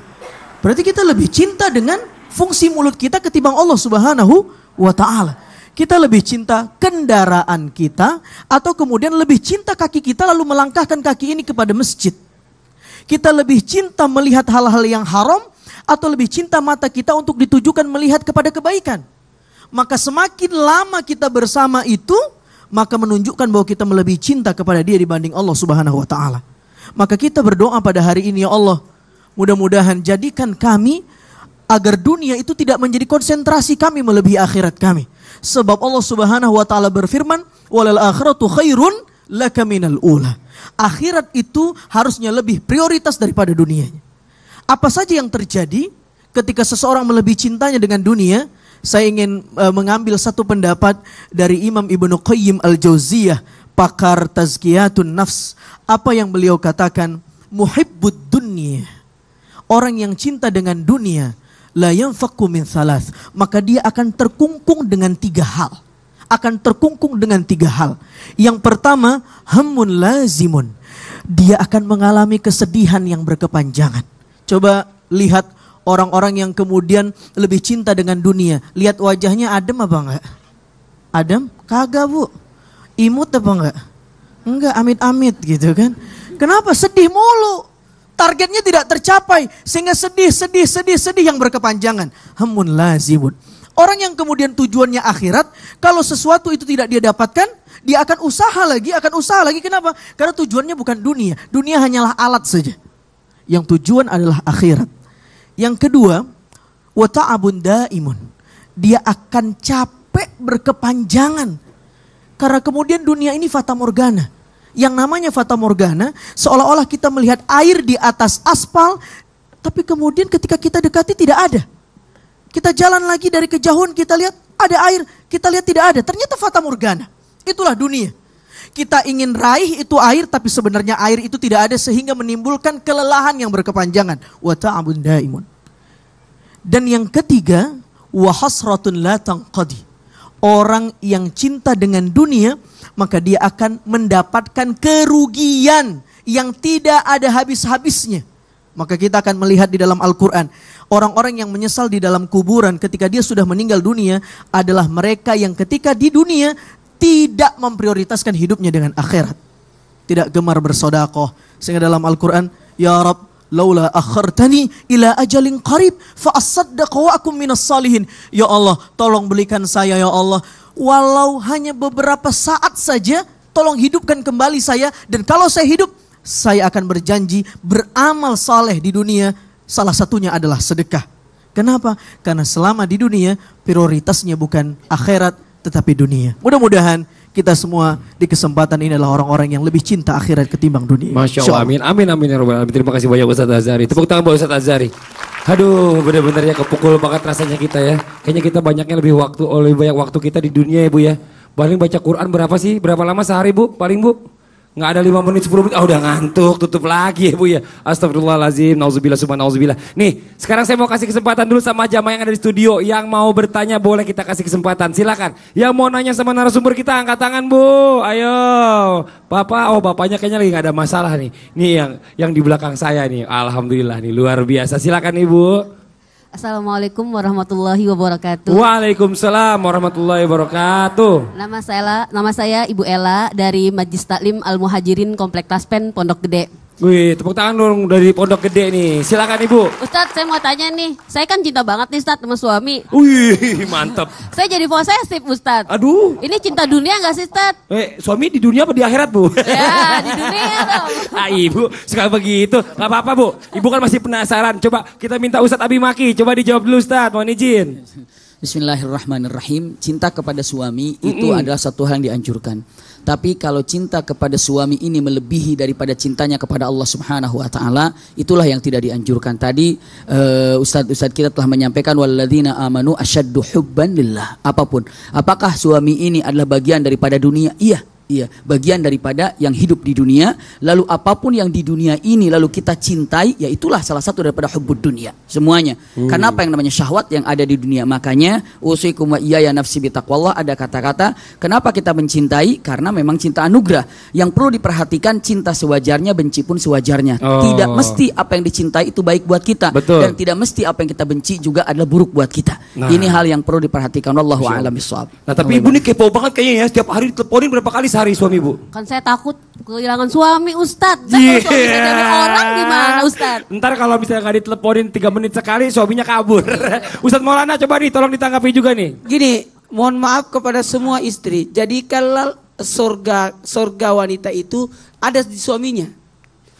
Berarti kita lebih cinta dengan fungsi mulut kita ketimbang Allah Subhanahu wa ta'ala. Kita lebih cinta kendaraan kita atau kemudian lebih cinta kaki kita lalu melangkahkan kaki ini kepada masjid. Kita lebih cinta melihat hal-hal yang haram atau lebih cinta mata kita untuk ditujukan melihat kepada kebaikan. Maka semakin lama kita bersama itu, maka menunjukkan bahwa kita melebihi cinta kepada dia dibanding Allah Subhanahu wa ta'ala. Maka kita berdoa pada hari ini, ya Allah, mudah-mudahan jadikan kami agar dunia itu tidak menjadi konsentrasi kami melebihi akhirat kami. Sebab Allah Subhanahu wa ta'ala berfirman, walal akhiratu khairun laka minal ula. Akhirat itu harusnya lebih prioritas daripada dunianya. Apa saja yang terjadi ketika seseorang melebihi cintanya dengan dunia? Saya ingin mengambil satu pendapat dari Imam Ibnu Qayyim Al-Jauziyah, pakar tazkiyatun nafs. Apa yang beliau katakan? Muhibbud dunya. Orang yang cinta dengan dunia, la yanfaqu min thalath, maka dia akan terkungkung dengan 3 hal. Akan terkungkung dengan 3 hal. Yang pertama, hammun lazimun. Dia akan mengalami kesedihan yang berkepanjangan. Coba lihat orang-orang yang kemudian lebih cinta dengan dunia. Lihat wajahnya adem apa enggak? Adem? Kagak, Bu. Imut apa enggak? Enggak, amit-amit gitu kan. Kenapa? Sedih mulu. Targetnya tidak tercapai sehingga sedih yang berkepanjangan. Hamun lazimun. Orang yang kemudian tujuannya akhirat, kalau sesuatu itu tidak dia dapatkan, dia akan usaha lagi. Kenapa? Karena tujuannya bukan dunia. Dunia hanyalah alat saja. Yang tujuan adalah akhirat. Yang kedua, wa ta'abun daimun. Dia akan capek berkepanjangan. Karena kemudian dunia ini fata morgana. Yang namanya fata morgana, seolah-olah kita melihat air di atas aspal, tapi kemudian ketika kita dekati tidak ada. Kita jalan lagi dari kejauhan, kita lihat ada air, kita lihat tidak ada. Ternyata fata morgana. Itulah dunia. Kita ingin raih itu air, tapi sebenarnya air itu tidak ada sehingga menimbulkan kelelahan yang berkepanjangan. Wa ta'abun daimun. Dan yang ketiga, wa hasratun la tanqadi. Orang yang cinta dengan dunia, maka dia akan mendapatkan kerugian yang tidak ada habis-habisnya. Maka kita akan melihat di dalam Al-Quran, orang-orang yang menyesal di dalam kuburan ketika dia sudah meninggal dunia adalah mereka yang ketika di dunia tidak memprioritaskan hidupnya dengan akhirat. Tidak gemar bersedekah. Sehingga dalam Al-Quran, ya Rabb, laula akhartani ila ajalin qarib fa asaddaqa wa akum minas salihin. Ya Allah, tolong belikan saya ya Allah, walau hanya beberapa saat saja, tolong hidupkan kembali saya, dan kalau saya hidup, saya akan berjanji beramal saleh di dunia. Salah satunya adalah sedekah. Kenapa? Karena selama di dunia prioritasnya bukan akhirat tetapi dunia. Mudah-mudahan kita semua di kesempatan ini adalah orang-orang yang lebih cinta akhirat ketimbang dunia. Masya Allah, amin ya Rabbal Alamin. Terima kasih banyak Ustaz Azhari. Tepuk tangan buat Ustaz Azhari. Aduh, benar-benar ya kepukul banget rasanya kita ya. Kayaknya kita lebih banyak waktu kita di dunia ya Bu ya. Paling baca Quran berapa lama sehari Bu? Paling Bu? Nggak ada 5 menit 10 menit, udah ngantuk, tutup lagi ya Bu ya. Astagfirullahaladzim, nauzubillah, subhanallah. Nih, sekarang saya mau kasih kesempatan dulu sama jamaah yang ada di studio. Yang mau bertanya boleh kita kasih kesempatan, silakan. Yang mau nanya sama narasumber kita angkat tangan Bu, ayo. Bapaknya kayaknya lagi nggak ada masalah nih. Nih yang di belakang saya nih, alhamdulillah nih luar biasa. Silakan Ibu. Assalamualaikum warahmatullahi wabarakatuh. Waalaikumsalam warahmatullahi wabarakatuh. Nama saya Ibu Ella dari Majlis Taklim Al Muhajirin Komplek Taspen Pondok Gede. Wih, tepuk tangan dong dari Pondok Gede nih. Silakan Ibu. Ustadz, saya mau tanya nih. Saya kan cinta banget nih Ustadz sama suami. Wih, mantap. Saya jadi posesif Ustadz. Aduh. Ini cinta dunia gak sih Ustadz? Suami di dunia apa di akhirat Bu? Ya, di dunia dong. Ibu suka begitu. Gak apa-apa Bu. Ibu kan masih penasaran. Coba kita minta Ustadz Abi Maki. Coba dijawab dulu Ustadz. Mohon izin. Bismillahirrahmanirrahim. Cinta kepada suami itu adalah satu hal yang dianjurkan. Tapi kalau cinta kepada suami ini melebihi daripada cintanya kepada Allah Subhanahu wa taala, itulah yang tidak dianjurkan. Tadi ustaz-ustaz kita telah menyampaikan walladzina amanu asyaddu hubban lillah. Apakah suami ini adalah bagian daripada dunia? Iya, bagian daripada yang hidup di dunia. Lalu apapun yang di dunia ini lalu kita cintai, ya itulah salah satu daripada hubbud dunia. Semuanya. Karena apa yang namanya syahwat yang ada di dunia. Makanya usikum wa iyaya nafsi bitaqwallah, ada kata-kata kenapa kita mencintai? Karena memang cinta anugerah. Yang perlu diperhatikan, cinta sewajarnya, benci pun sewajarnya. Tidak mesti apa yang dicintai itu baik buat kita. Betul. Dan tidak mesti apa yang kita benci juga adalah buruk buat kita. Ini hal yang perlu diperhatikan. Wallahu a'lam bishawab. Nah tapi ibu ini kepo banget kayaknya ya. Setiap hari diteleponin berapa kali sehari suami ibu? Kan saya takut kehilangan suami Ustadz. Kalau suami saya jadi orang gimana Ustadz? Ntar kalau misalnya nggak diteleponin 3 menit sekali suaminya kabur. Ustadz Maulana coba nih tolong ditanggapi juga nih. Gini, mohon maaf kepada semua istri. Jadikanlah surga wanita itu ada di suaminya.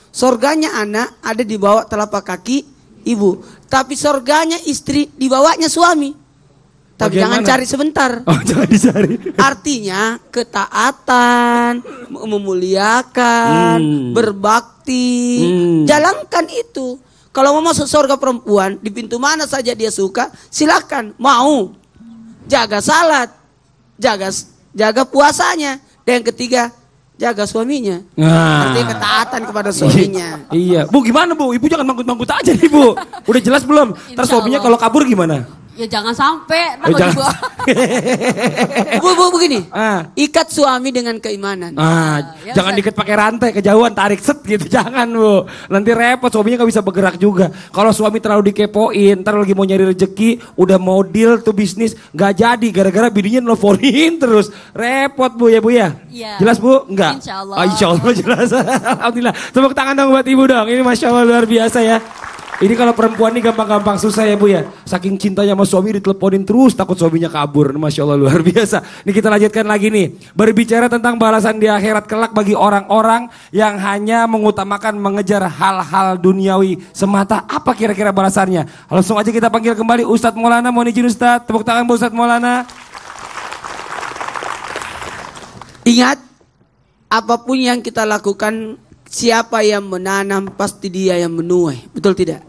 Surganya anak ada di bawah telapak kaki ibu. Tapi surganya istri di bawahnya suami. Tapi bagaimana? Jangan cari sebentar. Oh, jangan dicari. Artinya ketaatan, memuliakan, berbakti. Jalankan itu. Kalau mau masuk surga perempuan, di pintu mana saja dia suka, silakan. Mau. Jaga salat, jaga puasanya. Dan yang ketiga, jaga suaminya. Artinya ketaatan kepada suaminya. Iya. Bu gimana Bu? Ibu jangan manggut-manggut aja nih Bu. Udah jelas belum? Terus suaminya kalau kabur gimana? Ya jangan sampai. Bu begini. Ikat suami dengan keimanan. Ya, Jangan diikat pakai rantai, kejauhan tarik set gitu. Jangan Bu. Nanti repot, suaminya gak bisa bergerak juga. Kalau suami terlalu dikepoin, ntar lagi mau nyari rezeki, udah mau deal tuh bisnis, gak jadi gara-gara bininya nelfonin terus. Repot Bu ya Bu ya. Iya. Jelas Bu? Enggak? Insya Allah. Insya Allah jelas. Alhamdulillah. Tepuk tangan dong buat Ibu dong. Ini Masya Allah luar biasa ya. Ini kalau perempuan ini gampang-gampang susah ya Bu ya. Saking cintanya sama suami diteleponin terus takut suaminya kabur. Masya Allah luar biasa. Ini kita lanjutkan lagi nih. Berbicara tentang balasan di akhirat kelak bagi orang-orang yang hanya mengutamakan mengejar hal-hal duniawi semata. Apa kira-kira balasannya? Langsung aja kita panggil kembali Ustadz Maulana. Mohon izin Ustadz. Tepuk tangan buat Ustadz Maulana. Ingat, apapun yang kita lakukan, siapa yang menanam pasti dia yang menuai. Betul tidak?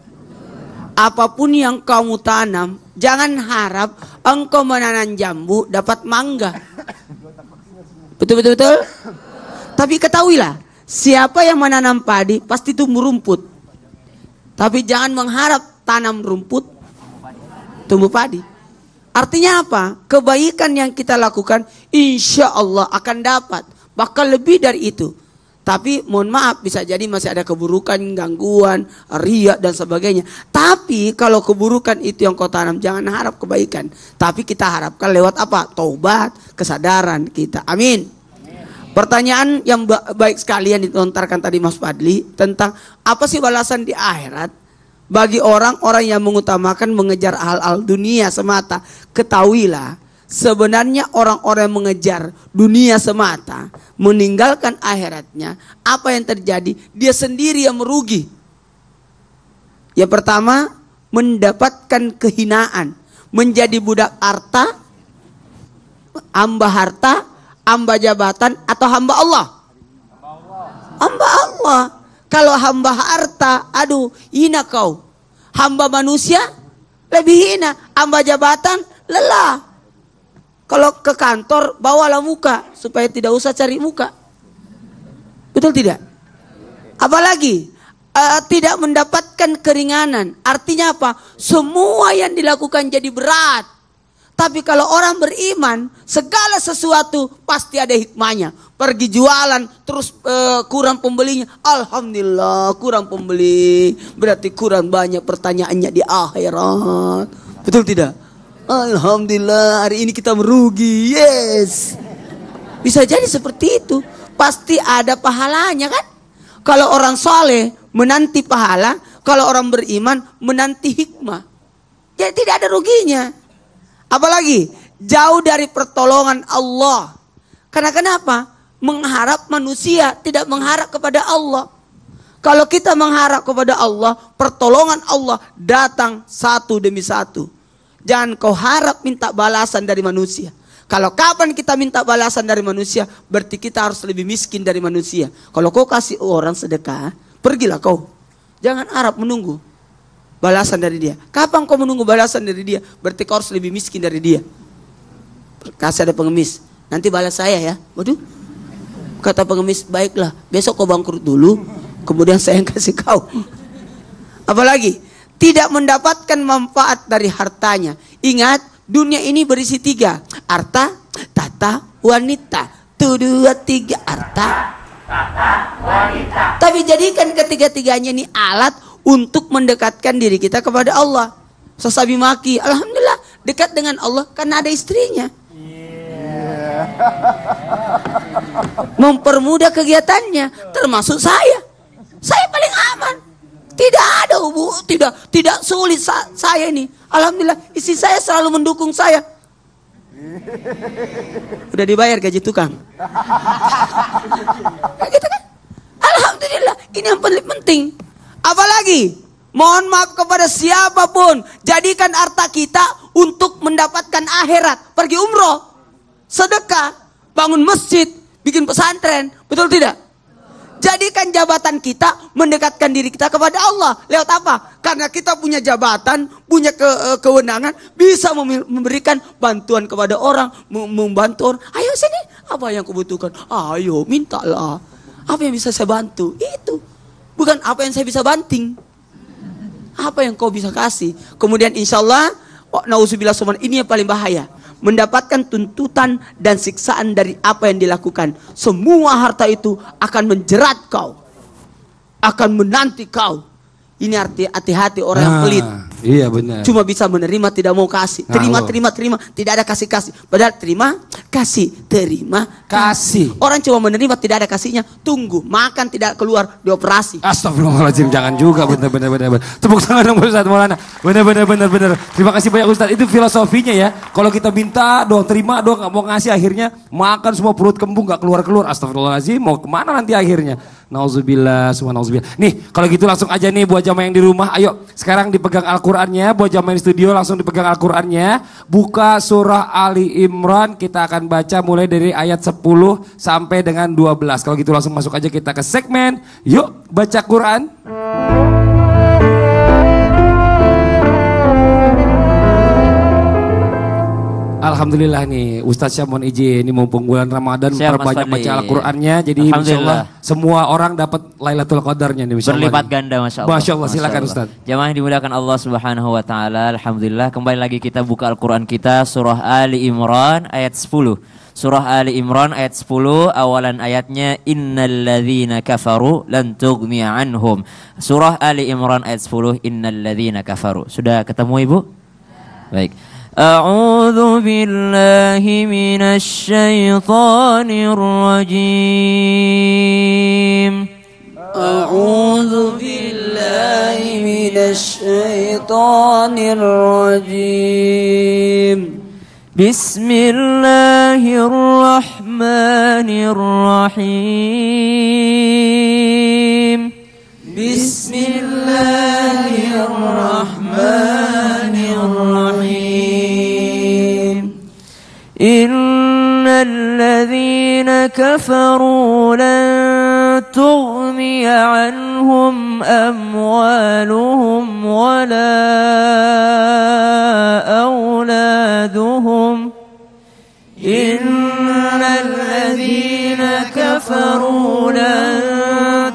Apapun yang kamu tanam, jangan harap engkau menanam jambu dapat mangga. Betul. Tapi ketahuilah, siapa yang menanam padi pasti tumbuh rumput. Tapi jangan mengharap tanam rumput tumbuh padi. Artinya apa? Kebaikan yang kita lakukan insya Allah akan dapat. Bahkan lebih dari itu. Tapi mohon maaf bisa jadi masih ada keburukan, gangguan, riya dan sebagainya. Tapi kalau keburukan itu yang kau tanam, jangan harap kebaikan. Tapi kita harapkan lewat apa? Taubat, kesadaran kita. Amin. Pertanyaan yang baik sekali yang dilontarkan tadi Mas Fadli tentang apa sih balasan di akhirat bagi orang-orang yang mengutamakan mengejar hal-hal dunia semata. Ketahuilah, sebenarnya orang-orang yang mengejar dunia semata, meninggalkan akhiratnya, apa yang terjadi? Dia sendiri yang merugi. Yang pertama, mendapatkan kehinaan, menjadi budak harta, hamba harta, hamba jabatan, atau hamba Allah. Hamba Allah. Kalau hamba harta, aduh, hina kau. Hamba manusia, lebih hina. Hamba jabatan, lelah. Kalau ke kantor, bawalah muka supaya tidak usah cari muka. Betul tidak? Apalagi tidak mendapatkan keringanan. Artinya apa? Semua yang dilakukan jadi berat. Tapi kalau orang beriman, segala sesuatu pasti ada hikmahnya. Pergi jualan, terus kurang pembelinya. Alhamdulillah, kurang pembeli. Berarti kurang banyak pertanyaannya di akhirat. Betul tidak? Alhamdulillah hari ini kita merugi. Yes. Bisa jadi seperti itu. Pasti ada pahalanya kan? Kalau orang soleh menanti pahala, kalau orang beriman menanti hikmah. Jadi tidak ada ruginya. Apalagi jauh dari pertolongan Allah. Karena kenapa? Mengharap manusia, tidak mengharap kepada Allah. Kalau kita mengharap kepada Allah, pertolongan Allah datang satu demi satu. Jangan kau harap minta balasan dari manusia. Kalau kapan kita minta balasan dari manusia, berarti kita harus lebih miskin dari manusia. Kalau kau kasih orang sedekah, pergilah kau. Jangan harap menunggu balasan dari dia. Kapan kau menunggu balasan dari dia, berarti kau harus lebih miskin dari dia. Kasih ada pengemis, nanti balas saya ya. Waduh, kata pengemis, baiklah, besok kau bangkrut dulu, kemudian saya yang kasih kau. Apalagi tidak mendapatkan manfaat dari hartanya. Ingat, dunia ini berisi 3. Harta, tata, wanita. 1, 2, 3. Harta, tata, wanita. Tapi jadikan ketiga-tiganya ini alat untuk mendekatkan diri kita kepada Allah. Sesabi maki, alhamdulillah dekat dengan Allah karena ada istrinya. Mempermudah kegiatannya, termasuk saya. Saya paling aman. Tidak ada tidak sulit saya ini. Alhamdulillah istri saya selalu mendukung saya. Udah dibayar gaji tukang. Gitu kan? Alhamdulillah, ini yang paling penting. Apalagi mohon maaf kepada siapapun, jadikan harta kita untuk mendapatkan akhirat. Pergi umroh, sedekah, bangun masjid, bikin pesantren, betul tidak? Jadikan jabatan kita mendekatkan diri kita kepada Allah. Lewat apa? Karena kita punya jabatan, punya kewenangan, bisa memberikan bantuan kepada orang, membantu orang. Ayo sini, apa yang kau butuhkan? Ayo, mintalah. Apa yang bisa saya bantu? Itu. Bukan apa yang saya bisa banting. Apa yang kau bisa kasih. Kemudian insya Allah, na'udzubillah, ini yang paling bahaya. Mendapatkan tuntutan dan siksaan dari apa yang dilakukan. Semua harta itu akan menjerat kau, akan menanti kau. Ini arti hati-hati orang yang pelit. Iya benar. Cuma bisa menerima, tidak mau kasih. Terima, tidak ada kasih. Padahal terima, kasih. Orang cuma menerima, tidak ada kasihnya. Tunggu, makan tidak keluar, dioperasi. Astagfirullahaladzim, jangan juga. Benar. Tepuk tangan dong Ustaz Maulana. Benar. Terima kasih banyak Ustaz. Itu filosofinya ya. Kalau kita minta doang, terima doang, nggak mau ngasih, akhirnya makan semua perut kembung, nggak keluar. Astagfirullahaladzim, mau kemana nanti akhirnya? Nauzubillah, subhanallah. Nih, kalau gitu langsung aja nih buat jamaah yang di rumah, ayo sekarang dipegang Al-Qur'annya, buat jamaah yang di studio langsung dipegang Al-Qur'annya. Buka surah Ali Imran, kita akan baca mulai dari ayat 10 sampai dengan 12. Kalau gitu langsung masuk aja kita ke segmen Yuk Baca Quran. Alhamdulillah nih Ustadz Syah mohon izin, ini mumpung bulan Ramadan perbanyak baca Al-Qur'annya, jadi insyaallah semua orang dapat Lailatul Qadarnya nih insyaallah. Berlipat ganda masyaallah. Masyaallah, silakan Ustadz. Jamaah yang dimuliakan Allah Subhanahu wa taala, alhamdulillah kembali lagi kita buka Al-Qur'an kita surah Ali Imran ayat 10. Surah Ali Imran ayat 10, awalan ayatnya innalladzina kafaru lan tughniya anhum. Surah Ali Imran ayat 10, innalladzina kafaru. Sudah ketemu Ibu? Baik. أعوذ بالله من الشيطان الرجيم أعوذ بالله من الشيطان الرجيم بسم الله الرحمن الرحيم بسم الله الرحمن الرحيم إن الذين كفروا لن تغني عنهم أموالهم ولا أولادهم إن الذين كفروا لن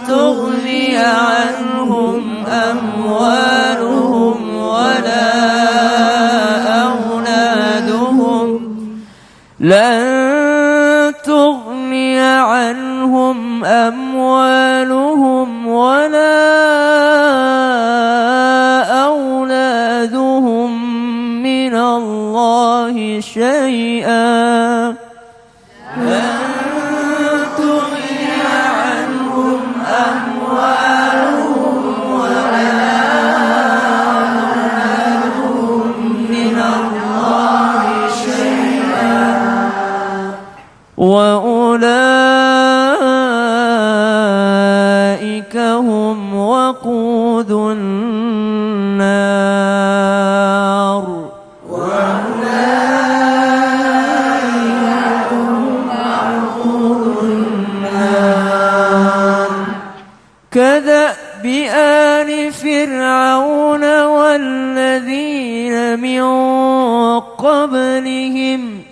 تغني عنهم أموالهم ولا أولادهم لن تغني عنهم أموالهم ولا أولادهم من الله شيئا لن تغني عنهم أموالهم ولا أولادهم من الله شيئا وأولئك هم وقود النار وأولئك كدأب آل فرعون والذين من قبلهم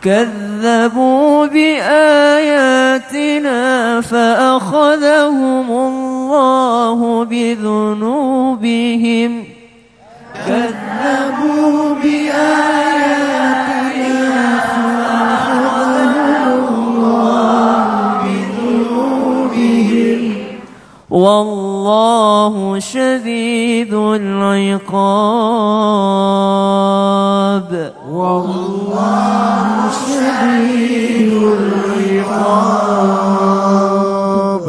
كذبوا بآياتنا فأخذهم الله بذنوبهم كذبوا بآياتنا فأخذهم الله بذنوبهم والله شديد العقاب والله شديد العقاب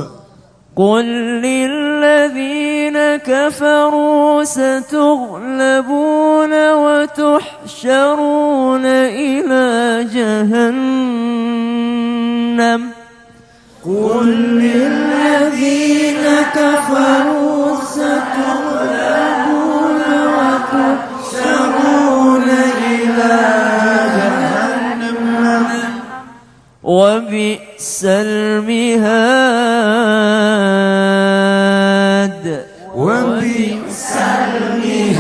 قل للذين كفروا ستغلبون وتحشرون إلى جهنم قل للذين كفروا ستغلبون وتحشرون إلى جهنم وبئس المهاد وبئس المهاد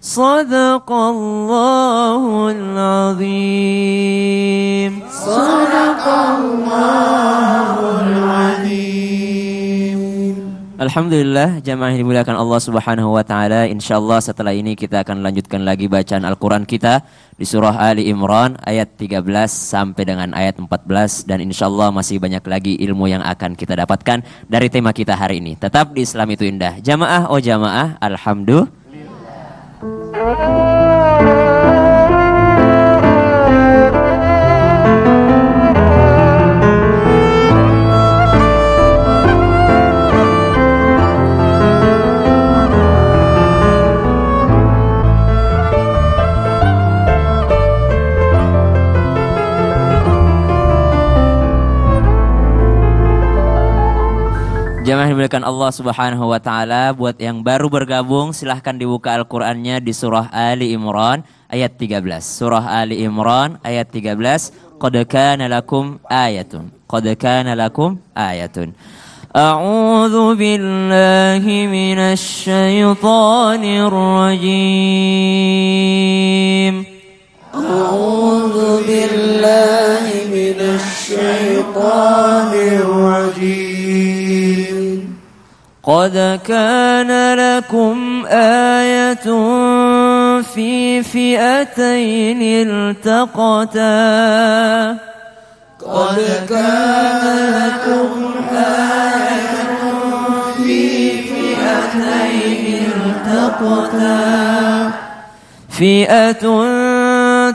صدق الله العظيم صدق الله العظيم. Alhamdulillah, jamaah yang dimuliakan Allah Subhanahu wa taala. Insyaallah setelah ini kita akan lanjutkan lagi bacaan Al-Qur'an kita di surah Ali Imran ayat 13 sampai dengan ayat 14 dan insyaallah masih banyak lagi ilmu yang akan kita dapatkan dari tema kita hari ini. Tetap di Islam itu indah. Jamaah oh jamaah, alhamdulillah. Jamaah yang dimuliakan Allah Subhanahu wa taala, buat yang baru bergabung silahkan dibuka Al-Qur'annya di surah Ali Imran ayat 13. Surah Ali Imran ayat 13. Qad kana lakum ayatun. Qad kana lakum ayatun. A'udzu billahi minasy syaithanir rajim. A'udzu billahi minasy syaithanir rajim. قد كان لكم آية في فئتين التقتا قد كان لكم آية في فئتين التقتا فئة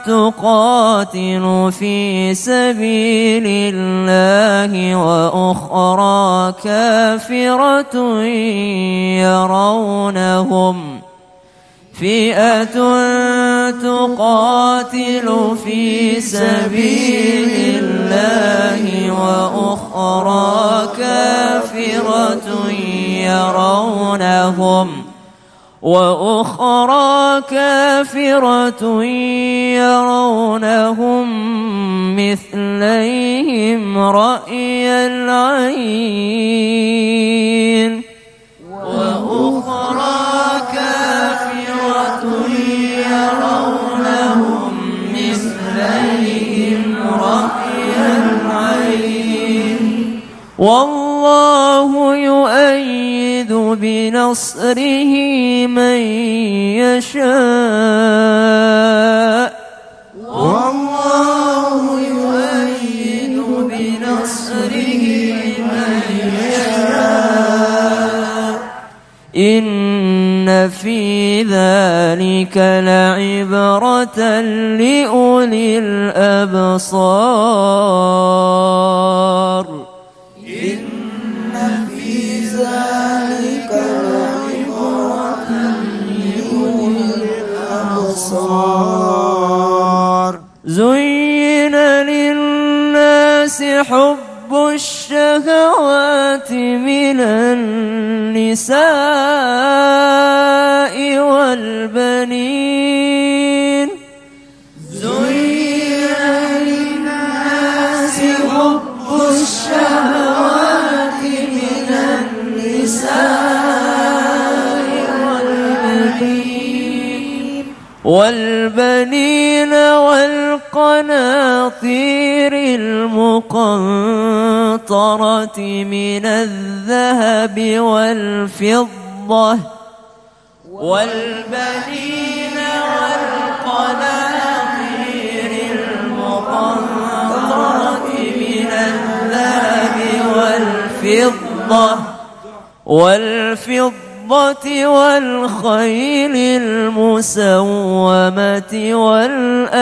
تقاتل في سبيل الله وأخرى كافرة يرونهم فئة تقاتل في سبيل الله وأخرى كافرة يرونهم مثليهم رأي العين وأخرى كافرة يرونهم مثليهم رأي العين والله يؤيد بنصره من يشاء والله يؤيد بنصره من يشاء إن في ذلك لعبرة لأولي الأبصار إن في ذلك لعبرة لأولي الأبصار زين للناس حب الشهوات من النساء والبنين زين للناس حب الشهوات من النساء والبنين والقناطير المقنطرة من الذهب والفضة والبنين والقناطير المقنطرة من الذهب والفضة والخيل المسومة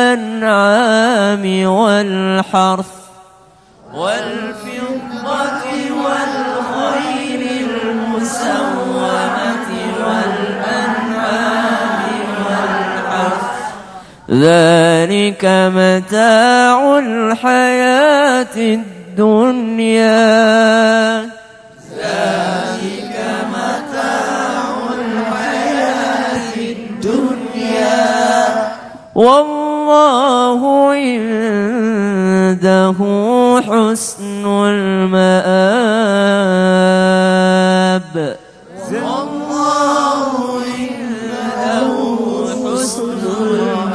والأنعام والحرث والفضة والخيل المسومة والأنعام والحرث ذلك متاع الحياة الدنيا والله عنده حسن المآب والله عنده حسن المآب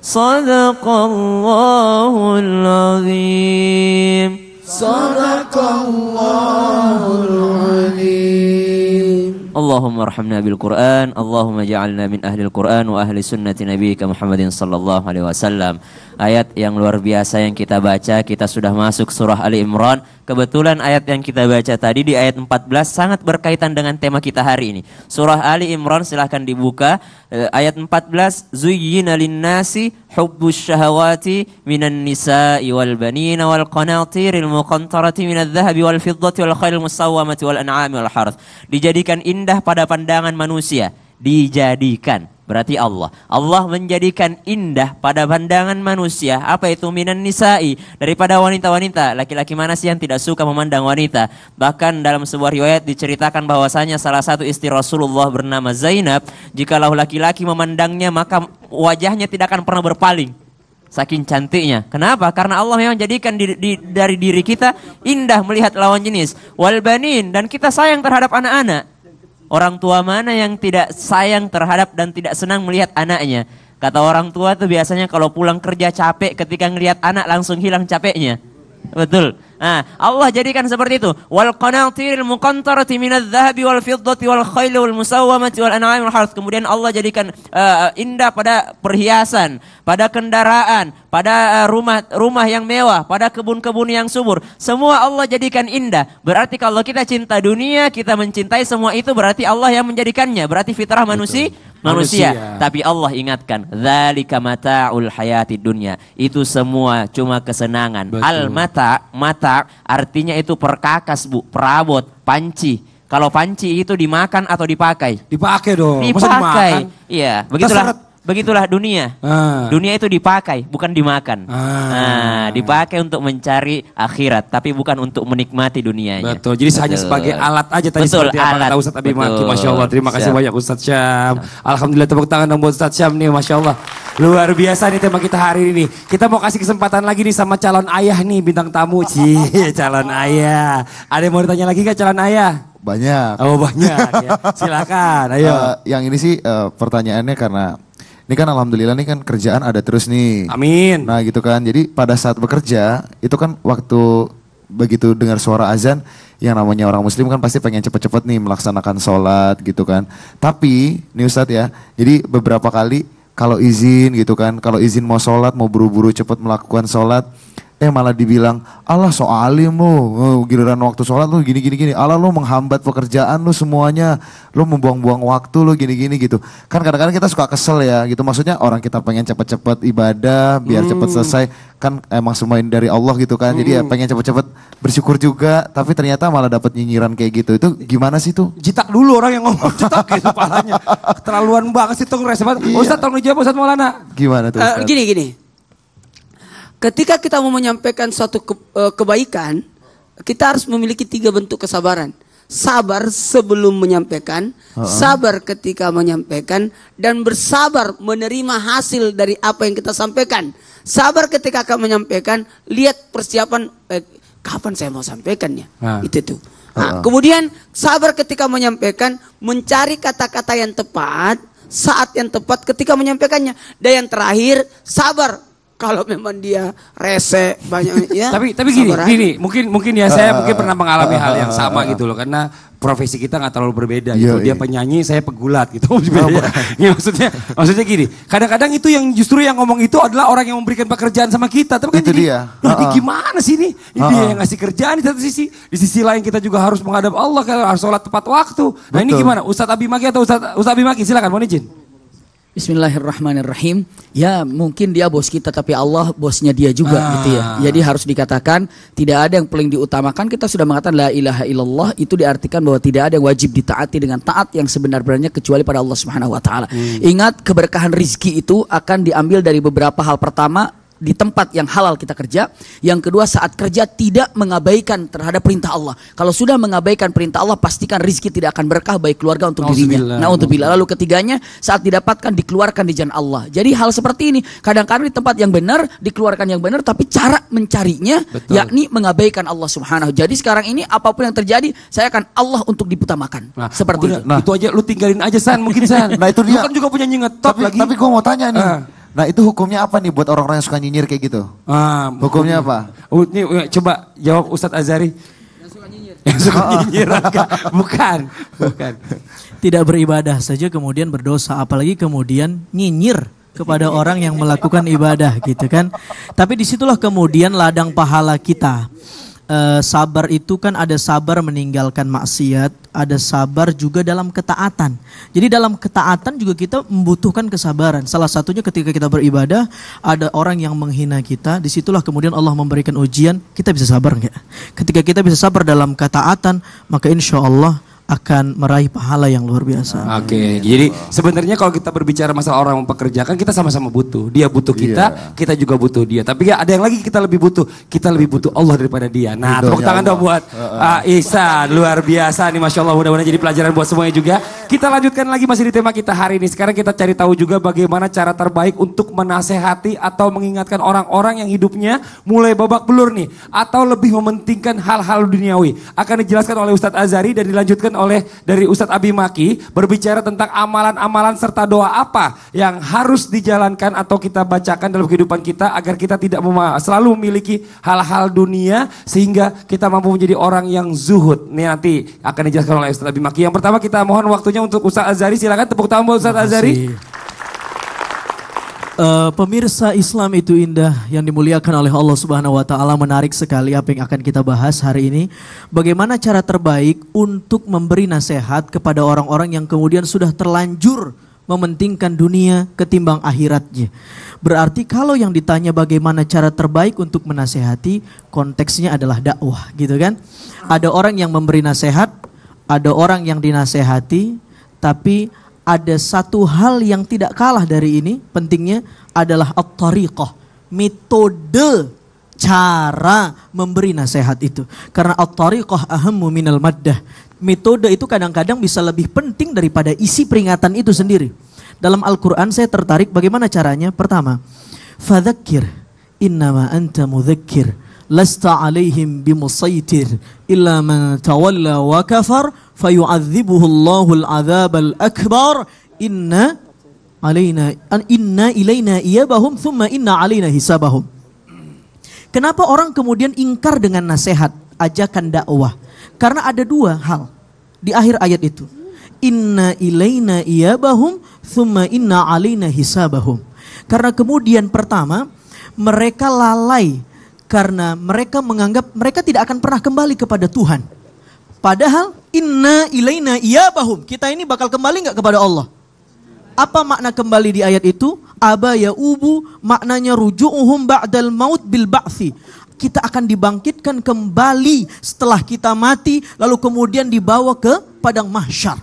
صدق الله العظيم صدق الله العظيم اللهم ارحمنا بالقرآن اللهم اجعلنا من أهل القرآن وأهل سنة نبيك Muhammadin sallallahu alaihi wasallam. Ayat yang luar biasa yang kita baca, kita sudah masuk surah Ali Imran. Kebetulan ayat yang kita baca tadi di ayat 14 sangat berkaitan dengan tema kita hari ini. Surah Ali Imran, silahkan dibuka. Ayat 14, Zuyyina linnasi hubbus syahawati minan nisa'i wal banina wal qanatiril muqantarati minadh dhahabi wal fiddati wal khairil musawwamati wal an'ami wal harth. Dijadikan indah pada pandangan manusia. Dijadikan berarti Allah menjadikan indah pada pandangan manusia. Apa itu? Minan nisa'i, daripada wanita-wanita. Laki-laki mana sih yang tidak suka memandang wanita? Bahkan dalam sebuah riwayat diceritakan bahwasanya salah satu istri Rasulullah bernama Zainab, jikalau laki-laki memandangnya maka wajahnya tidak akan pernah berpaling, saking cantiknya. Kenapa? Karena Allah memang jadikan dari diri kita indah melihat lawan jenis. Wal banin, dan kita sayang terhadap anak-anak. Orang tua mana yang tidak sayang terhadap dan tidak senang melihat anaknya? Kata orang tua tuh biasanya kalau pulang kerja capek, ketika ngelihat anak langsung hilang capeknya. Betul. Nah, Allah jadikan seperti itu. Wal qanatiril muqantarati minadh dhahabi wal fiddati wal khayli wal musawwamati wal an'ami wal harth. Kemudian Allah jadikan indah pada perhiasan, pada kendaraan, pada rumah yang mewah, pada kebun-kebun yang subur. Semua Allah jadikan indah. Berarti kalau kita cinta dunia, kita mencintai semua itu, berarti Allah yang menjadikannya. Berarti fitrah manusia. Tapi Allah ingatkan, dzalika mata'ul hayati dunya. Itu semua cuma kesenangan. Al-mata, mata artinya itu perkakas, Bu, perabot, panci. Kalau panci itu dimakan atau dipakai? Dipakai dong. Dipakai. Iya, begitulah dunia. Dunia itu dipakai, bukan dimakan. Dipakai untuk mencari akhirat, tapi bukan untuk menikmati dunianya. Betul. Jadi hanya sebagai alat aja tadi. Betul, seperti apa kata Ustadz Abi Maki. Masya Allah. Terima kasih banyak Ustadz Syam. Alhamdulillah, tepuk tangan dong buat Ustadz Syam nih. Masya Allah. Luar biasa nih tema kita hari ini. Kita mau kasih kesempatan lagi nih sama calon ayah nih, bintang tamu. Calon ayah. Ada yang mau ditanya lagi gak calon ayah? Banyak. Oh banyak ya. Silakan, ayo. Yang ini sih pertanyaannya karena ini kan alhamdulillah nih kan kerjaan ada terus nih. Amin. Nah gitu kan, jadi pada saat bekerja itu kan waktu begitu dengar suara azan, yang namanya orang muslim kan pasti pengen cepet-cepet nih melaksanakan sholat gitu kan. Tapi nih Ustadz ya, jadi beberapa kali kalau izin gitu kan, kalau izin mau sholat, mau buru-buru cepet melakukan sholat, malah dibilang, Allah so alim lu, giliran waktu sholat lu gini. Allah lu menghambat pekerjaan lu semuanya, lu membuang-buang waktu lu gini gitu. Kan kadang-kadang kita suka kesel ya gitu, maksudnya orang kita pengen cepet-cepet ibadah, biar cepet selesai. Kan emang semua ini dari Allah gitu kan, jadi ya pengen cepet-cepet bersyukur juga, tapi ternyata malah dapat nyinyiran kayak gitu. Itu gimana sih tuh? Jitak dulu orang yang ngomong, jitak gitu kepalanya. Terlaluan banget sih tuh ngerasa banget. Ustadz tolong dijawab Ustadz Maulana. Gimana tuh Ustadz? Gini. Ketika kita mau menyampaikan suatu kebaikan, kita harus memiliki 3 bentuk kesabaran. sabar sebelum menyampaikan, sabar ketika menyampaikan, dan bersabar menerima hasil dari apa yang kita sampaikan. Sabar ketika akan menyampaikan, lihat persiapan kapan saya mau sampaikannya. Itu tuh. Nah, kemudian sabar ketika menyampaikan, mencari kata-kata yang tepat, saat yang tepat ketika menyampaikannya. Dan yang terakhir, sabar kalau memang dia rese banyak ya. Tapi gini, mungkin ya saya mungkin pernah mengalami hal yang sama gitu loh, karena profesi kita nggak terlalu berbeda gitu. Dia penyanyi, saya pegulat gitu. Ya, maksudnya gini, kadang-kadang itu yang justru yang ngomong itu adalah orang yang memberikan pekerjaan sama kita. Tapi kan itu jadi, dia. Ini gimana sih ini? Dia yang ngasih kerjaan di satu sisi. Di sisi lain kita juga harus menghadap Allah, harus sholat tepat waktu. Nah ini gimana? Ustadz Abi Maki atau Ustadz Abi Maki? Silakan, mohon izin. Bismillahirrahmanirrahim. Ya mungkin dia bos kita tapi Allah bosnya dia juga gitu ya. Jadi harus dikatakan tidak ada yang paling diutamakan. Kita sudah mengatakan la ilaha illallah, itu diartikan bahwa tidak ada yang wajib ditaati dengan taat yang sebenar-benarnya kecuali pada Allah Subhanahu wa taala. Ingat, keberkahan rizki itu akan diambil dari beberapa hal. Pertama, di tempat yang halal kita kerja. Yang kedua, saat kerja tidak mengabaikan terhadap perintah Allah. Kalau sudah mengabaikan perintah Allah, pastikan rizki tidak akan berkah baik keluarga untuk dirinya. Na'udzubillah. Lalu ketiganya, saat didapatkan dikeluarkan di jalan Allah. Jadi hal seperti ini kadang-kadang di tempat yang benar dikeluarkan yang benar, tapi cara mencarinya yakni mengabaikan Allah Subhanahu. Jadi sekarang ini apapun yang terjadi, saya akan Allah untuk diputamakan. Seperti itu. Itu aja lu tinggalin aja San, mungkin San. Nah itu dia. Lu kan juga punya ngetop lagi. Tapi gue mau tanya nih. Nah itu hukumnya apa nih buat orang-orang yang suka nyinyir kayak gitu? Hukumnya apa? Ini coba jawab Ustadz Azhari. Yang suka nyinyir. Bukan. Tidak beribadah saja kemudian berdosa, apalagi kemudian nyinyir kepada orang yang melakukan ibadah gitu kan. Tapi disitulah kemudian ladang pahala kita. Sabar itu kan ada sabar meninggalkan maksiat, ada sabar juga dalam ketaatan. Jadi dalam ketaatan juga kita membutuhkan kesabaran. Salah satunya ketika kita beribadah, ada orang yang menghina kita, disitulah kemudian Allah memberikan ujian, kita bisa sabar enggak? Ketika kita bisa sabar dalam ketaatan, maka insya Allah akan meraih pahala yang luar biasa. Oke, jadi sebenarnya kalau kita berbicara masalah orang mempekerjakan, kita sama-sama butuh. Dia butuh kita, kita juga butuh dia. Tapi ya ada yang lagi kita lebih butuh. Kita lebih butuh Allah daripada dia. Nah, tepuk tangan dong buat Ihsan. Luar biasa nih, Masya Allah. Mudah-mudahan jadi pelajaran buat semuanya juga. Kita lanjutkan lagi masih di tema kita hari ini. Sekarang kita cari tahu juga bagaimana cara terbaik untuk menasehati atau mengingatkan orang-orang yang hidupnya mulai babak belur nih. Atau lebih mementingkan hal-hal duniawi. Akan dijelaskan oleh Ustadz Azhari dan dilanjutkan oleh dari Ustadz Abi Maki, berbicara tentang amalan-amalan serta doa apa yang harus dijalankan atau kita bacakan dalam kehidupan kita agar kita tidak selalu memiliki hal-hal dunia sehingga kita mampu menjadi orang yang zuhud. Ini nanti akan dijelaskan oleh Ustadz Abi Maki. Yang pertama kita mohon waktunya untuk Ustadz Azhari. Silakan tepuk tangan buat Ustadz Azhari. Pemirsa, Islam itu indah yang dimuliakan oleh Allah Subhanahu wa taala. Menarik sekali apa yang akan kita bahas hari ini. Bagaimana cara terbaik untuk memberi nasihat kepada orang-orang yang kemudian sudah terlanjur mementingkan dunia ketimbang akhiratnya. Berarti kalau yang ditanya bagaimana cara terbaik untuk menasehati, konteksnya adalah dakwah, gitu kan? Ada orang yang memberi nasihat, ada orang yang dinasehati, tapi ada satu hal yang tidak kalah dari ini, pentingnya adalah at-tariqah, metode cara memberi nasihat itu. Karena at-tariqah ahammu minal maddah. Metode itu kadang-kadang bisa lebih penting daripada isi peringatan itu sendiri. Dalam Al-Quran saya tertarik bagaimana caranya. Pertama, fadzakir innama anta mudzakir lasta alaihim bimusaitir illa man tawalla wa kafar fayu'adzibuhu Allahul adzabal akbar inna ilaina iyabahum thumma inna alaina hisabahum. Kenapa orang kemudian ingkar dengan nasihat, ajakan dakwah? Karena ada dua hal di akhir ayat itu. Inna ilaina iyabahum thumma inna alaina hisabahum. Karena kemudian pertama, mereka lalai karena mereka menganggap mereka tidak akan pernah kembali kepada Tuhan. Padahal inna ilaina iyabahum, kita ini bakal kembali enggak kepada Allah? Apa makna kembali di ayat itu? Aba ya ubu, maknanya ruju'uhum ba'dal maut bil ba'thi. Kita akan dibangkitkan kembali setelah kita mati, lalu kemudian dibawa ke padang mahsyar.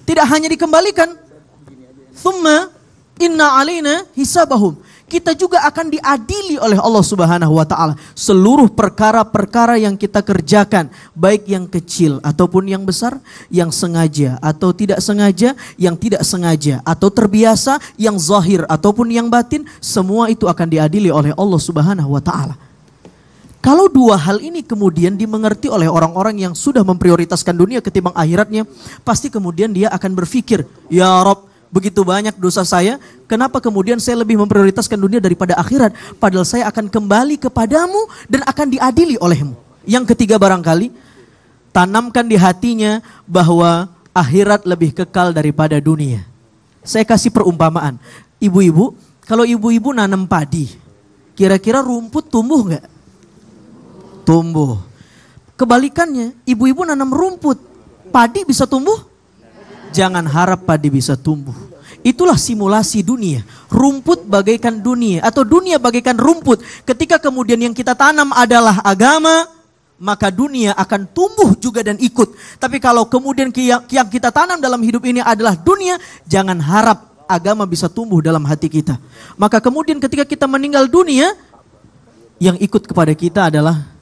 Tidak hanya dikembalikan, thumma inna alaina hisabahum. kita juga akan diadili oleh Allah Subhanahu wa taala. Seluruh perkara-perkara yang kita kerjakan, baik yang kecil ataupun yang besar, yang sengaja atau tidak sengaja, yang tidak sengaja atau terbiasa, yang zahir ataupun yang batin, semua itu akan diadili oleh Allah Subhanahu wa taala. Kalau dua hal ini kemudian dimengerti oleh orang-orang yang sudah memprioritaskan dunia ketimbang akhiratnya, pasti kemudian dia akan berpikir, ya Rob, begitu banyak dosa saya, kenapa kemudian saya lebih memprioritaskan dunia daripada akhirat? Padahal saya akan kembali kepadamu dan akan diadili olehmu. Yang ketiga barangkali, tanamkan di hatinya bahwa akhirat lebih kekal daripada dunia. Saya kasih perumpamaan. Ibu-ibu, kalau ibu-ibu nanam padi, kira-kira rumput tumbuh nggak? Tumbuh. Kebalikannya, ibu-ibu nanam rumput, padi bisa tumbuh? Jangan harap padi bisa tumbuh. Itulah simulasi dunia. Rumput bagaikan dunia atau dunia bagaikan rumput. Ketika kemudian yang kita tanam adalah agama, maka dunia akan tumbuh juga dan ikut. Tapi kalau kemudian yang kita tanam dalam hidup ini adalah dunia, jangan harap agama bisa tumbuh dalam hati kita. Maka kemudian ketika kita meninggal dunia, yang ikut kepada kita adalah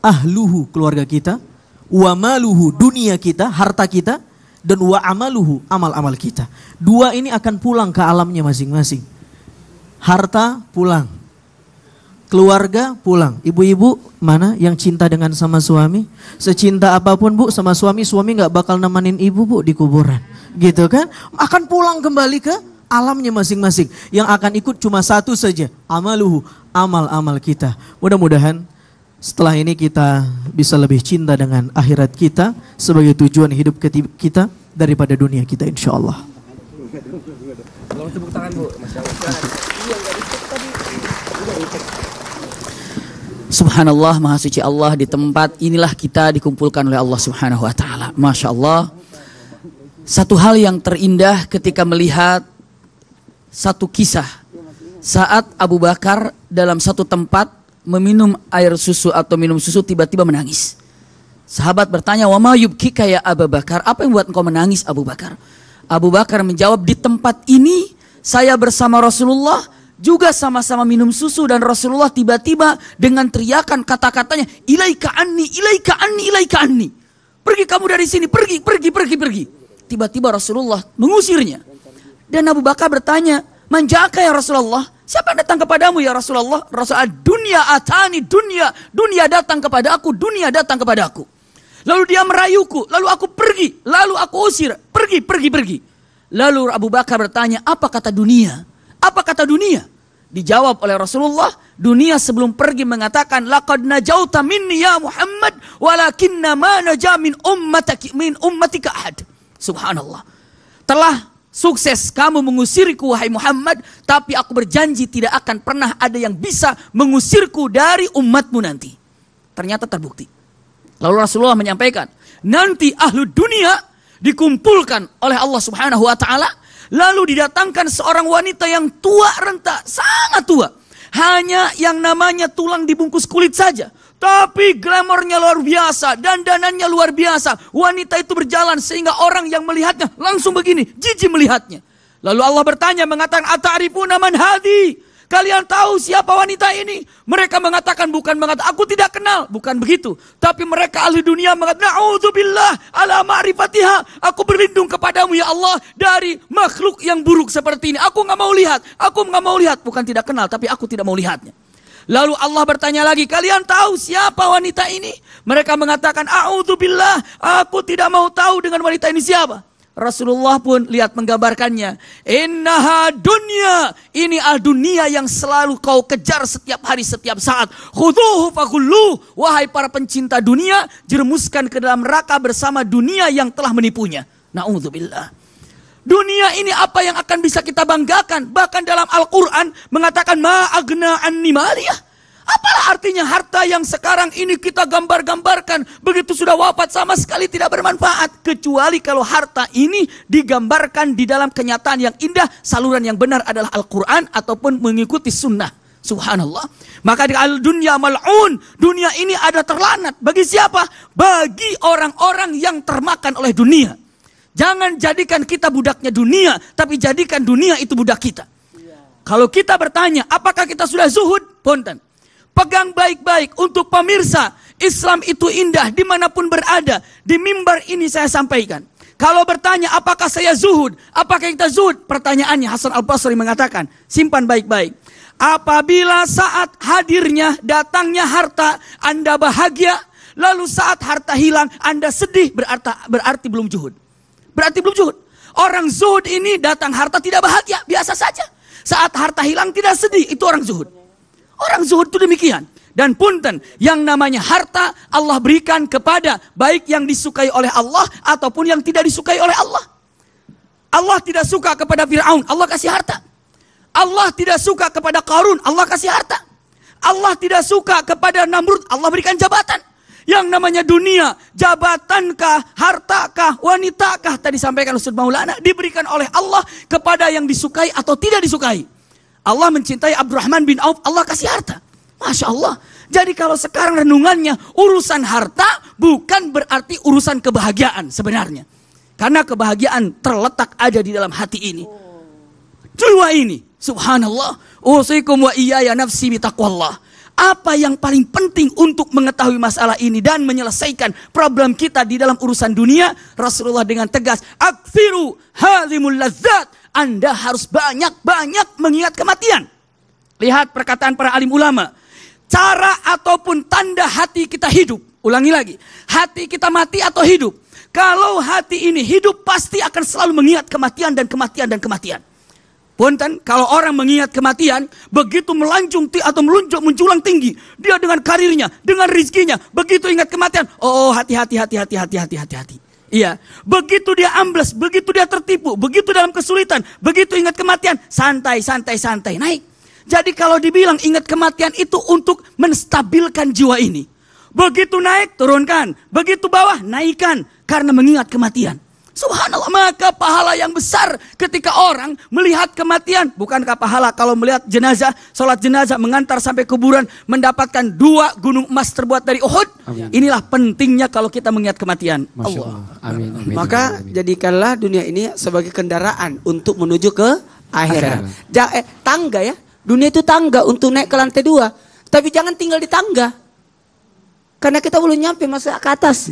ahluhu, keluarga kita, wa maluhu, dunia kita, harta kita, dan wa amaluhu, amal-amal kita. Dua ini akan pulang ke alamnya masing-masing. Harta pulang, keluarga pulang. Ibu-ibu mana yang cinta dengan sama suami? Secinta apapun bu sama suami, suami gak bakal nemenin ibu bu di kuburan, gitu kan? Akan pulang kembali ke alamnya masing-masing. Yang akan ikut cuma satu saja, amaluhu, amal-amal kita. Mudah-mudahan setelah ini kita bisa lebih cinta dengan akhirat kita sebagai tujuan hidup kita daripada dunia kita, insya Allah. Subhanallah, maha suci Allah, di tempat inilah kita dikumpulkan oleh Allah Subhanahu wa taala. Masya Allah. Satu hal yang terindah ketika melihat satu kisah saat Abu Bakar dalam satu tempat meminum air susu atau minum susu, tiba-tiba menangis. Sahabat bertanya, "Wa ma yubkika ya Abu Bakar?" Apa yang buat engkau menangis, Abu Bakar? Abu Bakar menjawab, "Di tempat ini saya bersama Rasulullah juga sama-sama minum susu dan Rasulullah tiba-tiba dengan teriakan kata-katanya, 'Ilaika anni, ilaika anni, ilaika anni.' Pergi kamu dari sini, pergi. Tiba-tiba Rasulullah mengusirnya. Dan Abu Bakar bertanya, "Man ja'aka ya Rasulullah?" Siapa yang datang kepadamu ya Rasulullah? Rasulullah, dunia atani, dunia datang kepada aku, dunia datang kepada aku. Lalu dia merayuku, lalu aku pergi, lalu aku usir, pergi. Lalu Abu Bakar bertanya, apa kata dunia? Apa kata dunia? Dijawab oleh Rasulullah, dunia sebelum pergi mengatakan, laqad najauta minni ya Muhammad, walakinna ma naja min ummatika ahad. Subhanallah. Telah sukses kamu mengusirku wahai Muhammad, tapi aku berjanji tidak akan pernah ada yang bisa mengusirku dari umatmu nanti. Ternyata terbukti. Lalu Rasulullah menyampaikan, nanti ahlu dunia dikumpulkan oleh Allah Subhanahu wa taala, lalu didatangkan seorang wanita yang tua renta, sangat tua. Hanya yang namanya tulang dibungkus kulit saja. Tapi glamornya luar biasa, dandanannya luar biasa. Wanita itu berjalan sehingga orang yang melihatnya langsung begini, jijik melihatnya. Lalu Allah bertanya, mengatakan, "Ata'rifuna man hadi?" Kalian tahu siapa wanita ini? Mereka mengatakan, aku tidak kenal. Bukan begitu. Tapi mereka ahli dunia mengatakan, "Na'udzubillah ala ma'rifatiha." Aku berlindung kepadamu ya Allah dari makhluk yang buruk seperti ini. Aku nggak mau lihat. Bukan tidak kenal, tapi aku tidak mau lihatnya. Lalu Allah bertanya lagi, kalian tahu siapa wanita ini? Mereka mengatakan, "A'udzubillah, aku tidak mau tahu dengan wanita ini siapa." Rasulullah pun lihat menggambarkannya. Innaha dunya, ini dunia yang selalu kau kejar setiap hari, setiap saat. Khudhuhu faghulluh, wahai para pencinta dunia, jerumuskan ke dalam neraka bersama dunia yang telah menipunya. Na'udzubillah. Dunia ini apa yang akan bisa kita banggakan? Bahkan dalam Al-Quran mengatakan, ma agna anni maliyah. Apalah artinya harta yang sekarang ini kita gambar-gambarkan, begitu sudah wafat sama sekali tidak bermanfaat. Kecuali kalau harta ini digambarkan di dalam kenyataan yang indah, saluran yang benar adalah Al-Quran ataupun mengikuti sunnah. Subhanallah. Maka di al-dunya mal'un, dunia ini ada terlanat. Bagi siapa? Bagi orang-orang yang termakan oleh dunia. Jangan jadikan kita budaknya dunia, tapi jadikan dunia itu budak kita. Kalau kita bertanya, apakah kita sudah zuhud? Punten. Pegang baik-baik untuk pemirsa. Islam itu indah dimanapun berada. Di mimbar ini saya sampaikan. Kalau bertanya, apakah saya zuhud? Apakah kita zuhud? Pertanyaannya, Hasan Al-Basri mengatakan, simpan baik-baik. Apabila saat hadirnya, datangnya harta, Anda bahagia. Lalu saat harta hilang, Anda sedih, berarti belum zuhud. Berarti belum zuhud. Orang zuhud ini datang harta tidak bahagia, biasa saja. Saat harta hilang tidak sedih, itu orang zuhud. Orang zuhud itu demikian. Dan punten, yang namanya harta Allah berikan kepada baik yang disukai oleh Allah ataupun yang tidak disukai oleh Allah. Allah tidak suka kepada Fir'aun, Allah kasih harta. Allah tidak suka kepada Qarun, Allah kasih harta. Allah tidak suka kepada Namrud, Allah berikan jabatan. Yang namanya dunia, jabatankah, hartakah, wanitakah, tadi sampaikan Ustaz Maulana, diberikan oleh Allah kepada yang disukai atau tidak disukai. Allah mencintai Abdurrahman bin Auf, Allah kasih harta. Masya Allah. Jadi kalau sekarang renungannya urusan harta bukan berarti urusan kebahagiaan sebenarnya. Karena kebahagiaan terletak ada di dalam hati ini. Jiwa ini. Subhanallah. Usikum wa iyaya nafsi bitaqwallah. Apa yang paling penting untuk mengetahui masalah ini dan menyelesaikan problem kita di dalam urusan dunia? Rasulullah dengan tegas, akfiru halimul ladzat. Anda harus banyak-banyak mengingat kematian. Lihat perkataan para alim ulama. Cara ataupun tanda hati kita hidup. Ulangi lagi. Hati kita mati atau hidup. Kalau hati ini hidup pasti akan selalu mengingat kematian dan kematian dan kematian. Punten, kalau orang mengingat kematian, begitu melanjung atau menjulang tinggi, dia dengan karirnya, dengan rizkinya, begitu ingat kematian, oh hati-hati. Iya, begitu dia ambles, begitu dia tertipu, begitu dalam kesulitan, begitu ingat kematian, santai, naik. Jadi kalau dibilang ingat kematian itu untuk menstabilkan jiwa ini. Begitu naik, turunkan. Begitu bawah, naikkan. Karena mengingat kematian. Subhanallah, maka pahala yang besar ketika orang melihat kematian. Bukankah pahala kalau melihat jenazah, sholat jenazah, mengantar sampai kuburan, mendapatkan 2 gunung emas terbuat dari Uhud. Amin. Inilah pentingnya kalau kita mengingat kematian. Allah. Amin. Maka jadikanlah dunia ini sebagai kendaraan untuk menuju ke akhirat. Tangga ya. Dunia itu tangga untuk naik ke lantai 2. Tapi jangan tinggal di tangga. Karena kita belum nyampe masuk ke atas.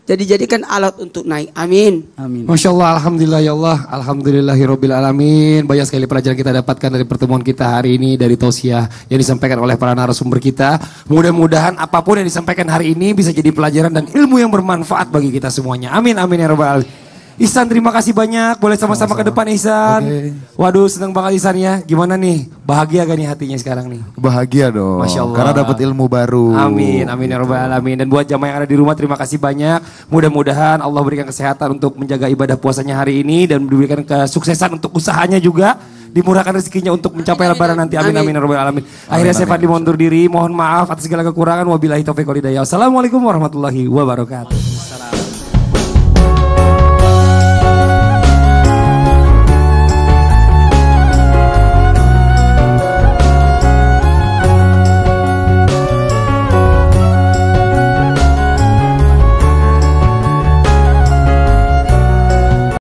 Jadi jadikan alat untuk naik. Amin. Masya Allah, alhamdulillah ya Allah. Alhamdulillahirabbil alamin. Banyak sekali pelajaran kita dapatkan dari pertemuan kita hari ini, dari tausiah yang disampaikan oleh para narasumber kita. Mudah-mudahan apapun yang disampaikan hari ini bisa jadi pelajaran dan ilmu yang bermanfaat bagi kita semuanya. Amin ya rabbal alamin. Ihsan, terima kasih banyak. Boleh sama-sama ke depan Ihsan. Okay. Waduh, senang banget Ihsan ya. Gimana nih? Bahagia gak nih hatinya sekarang nih? Bahagia dong. Masya Allah. Karena dapat ilmu baru. Amin ya rabbal alamin. Dan buat jamaah yang ada di rumah, terima kasih banyak. Mudah-mudahan Allah berikan kesehatan untuk menjaga ibadah puasanya hari ini dan diberikan kesuksesan untuk usahanya juga. Dimurahkan rezekinya untuk mencapai lebaran nanti. Amin ya rabbal alamin. Akhirnya saya Fadli mundur diri. Mohon maaf atas segala kekurangan. Wabillahi taufiq wal hidayah. Wassalamualaikum warahmatullahi wabarakatuh.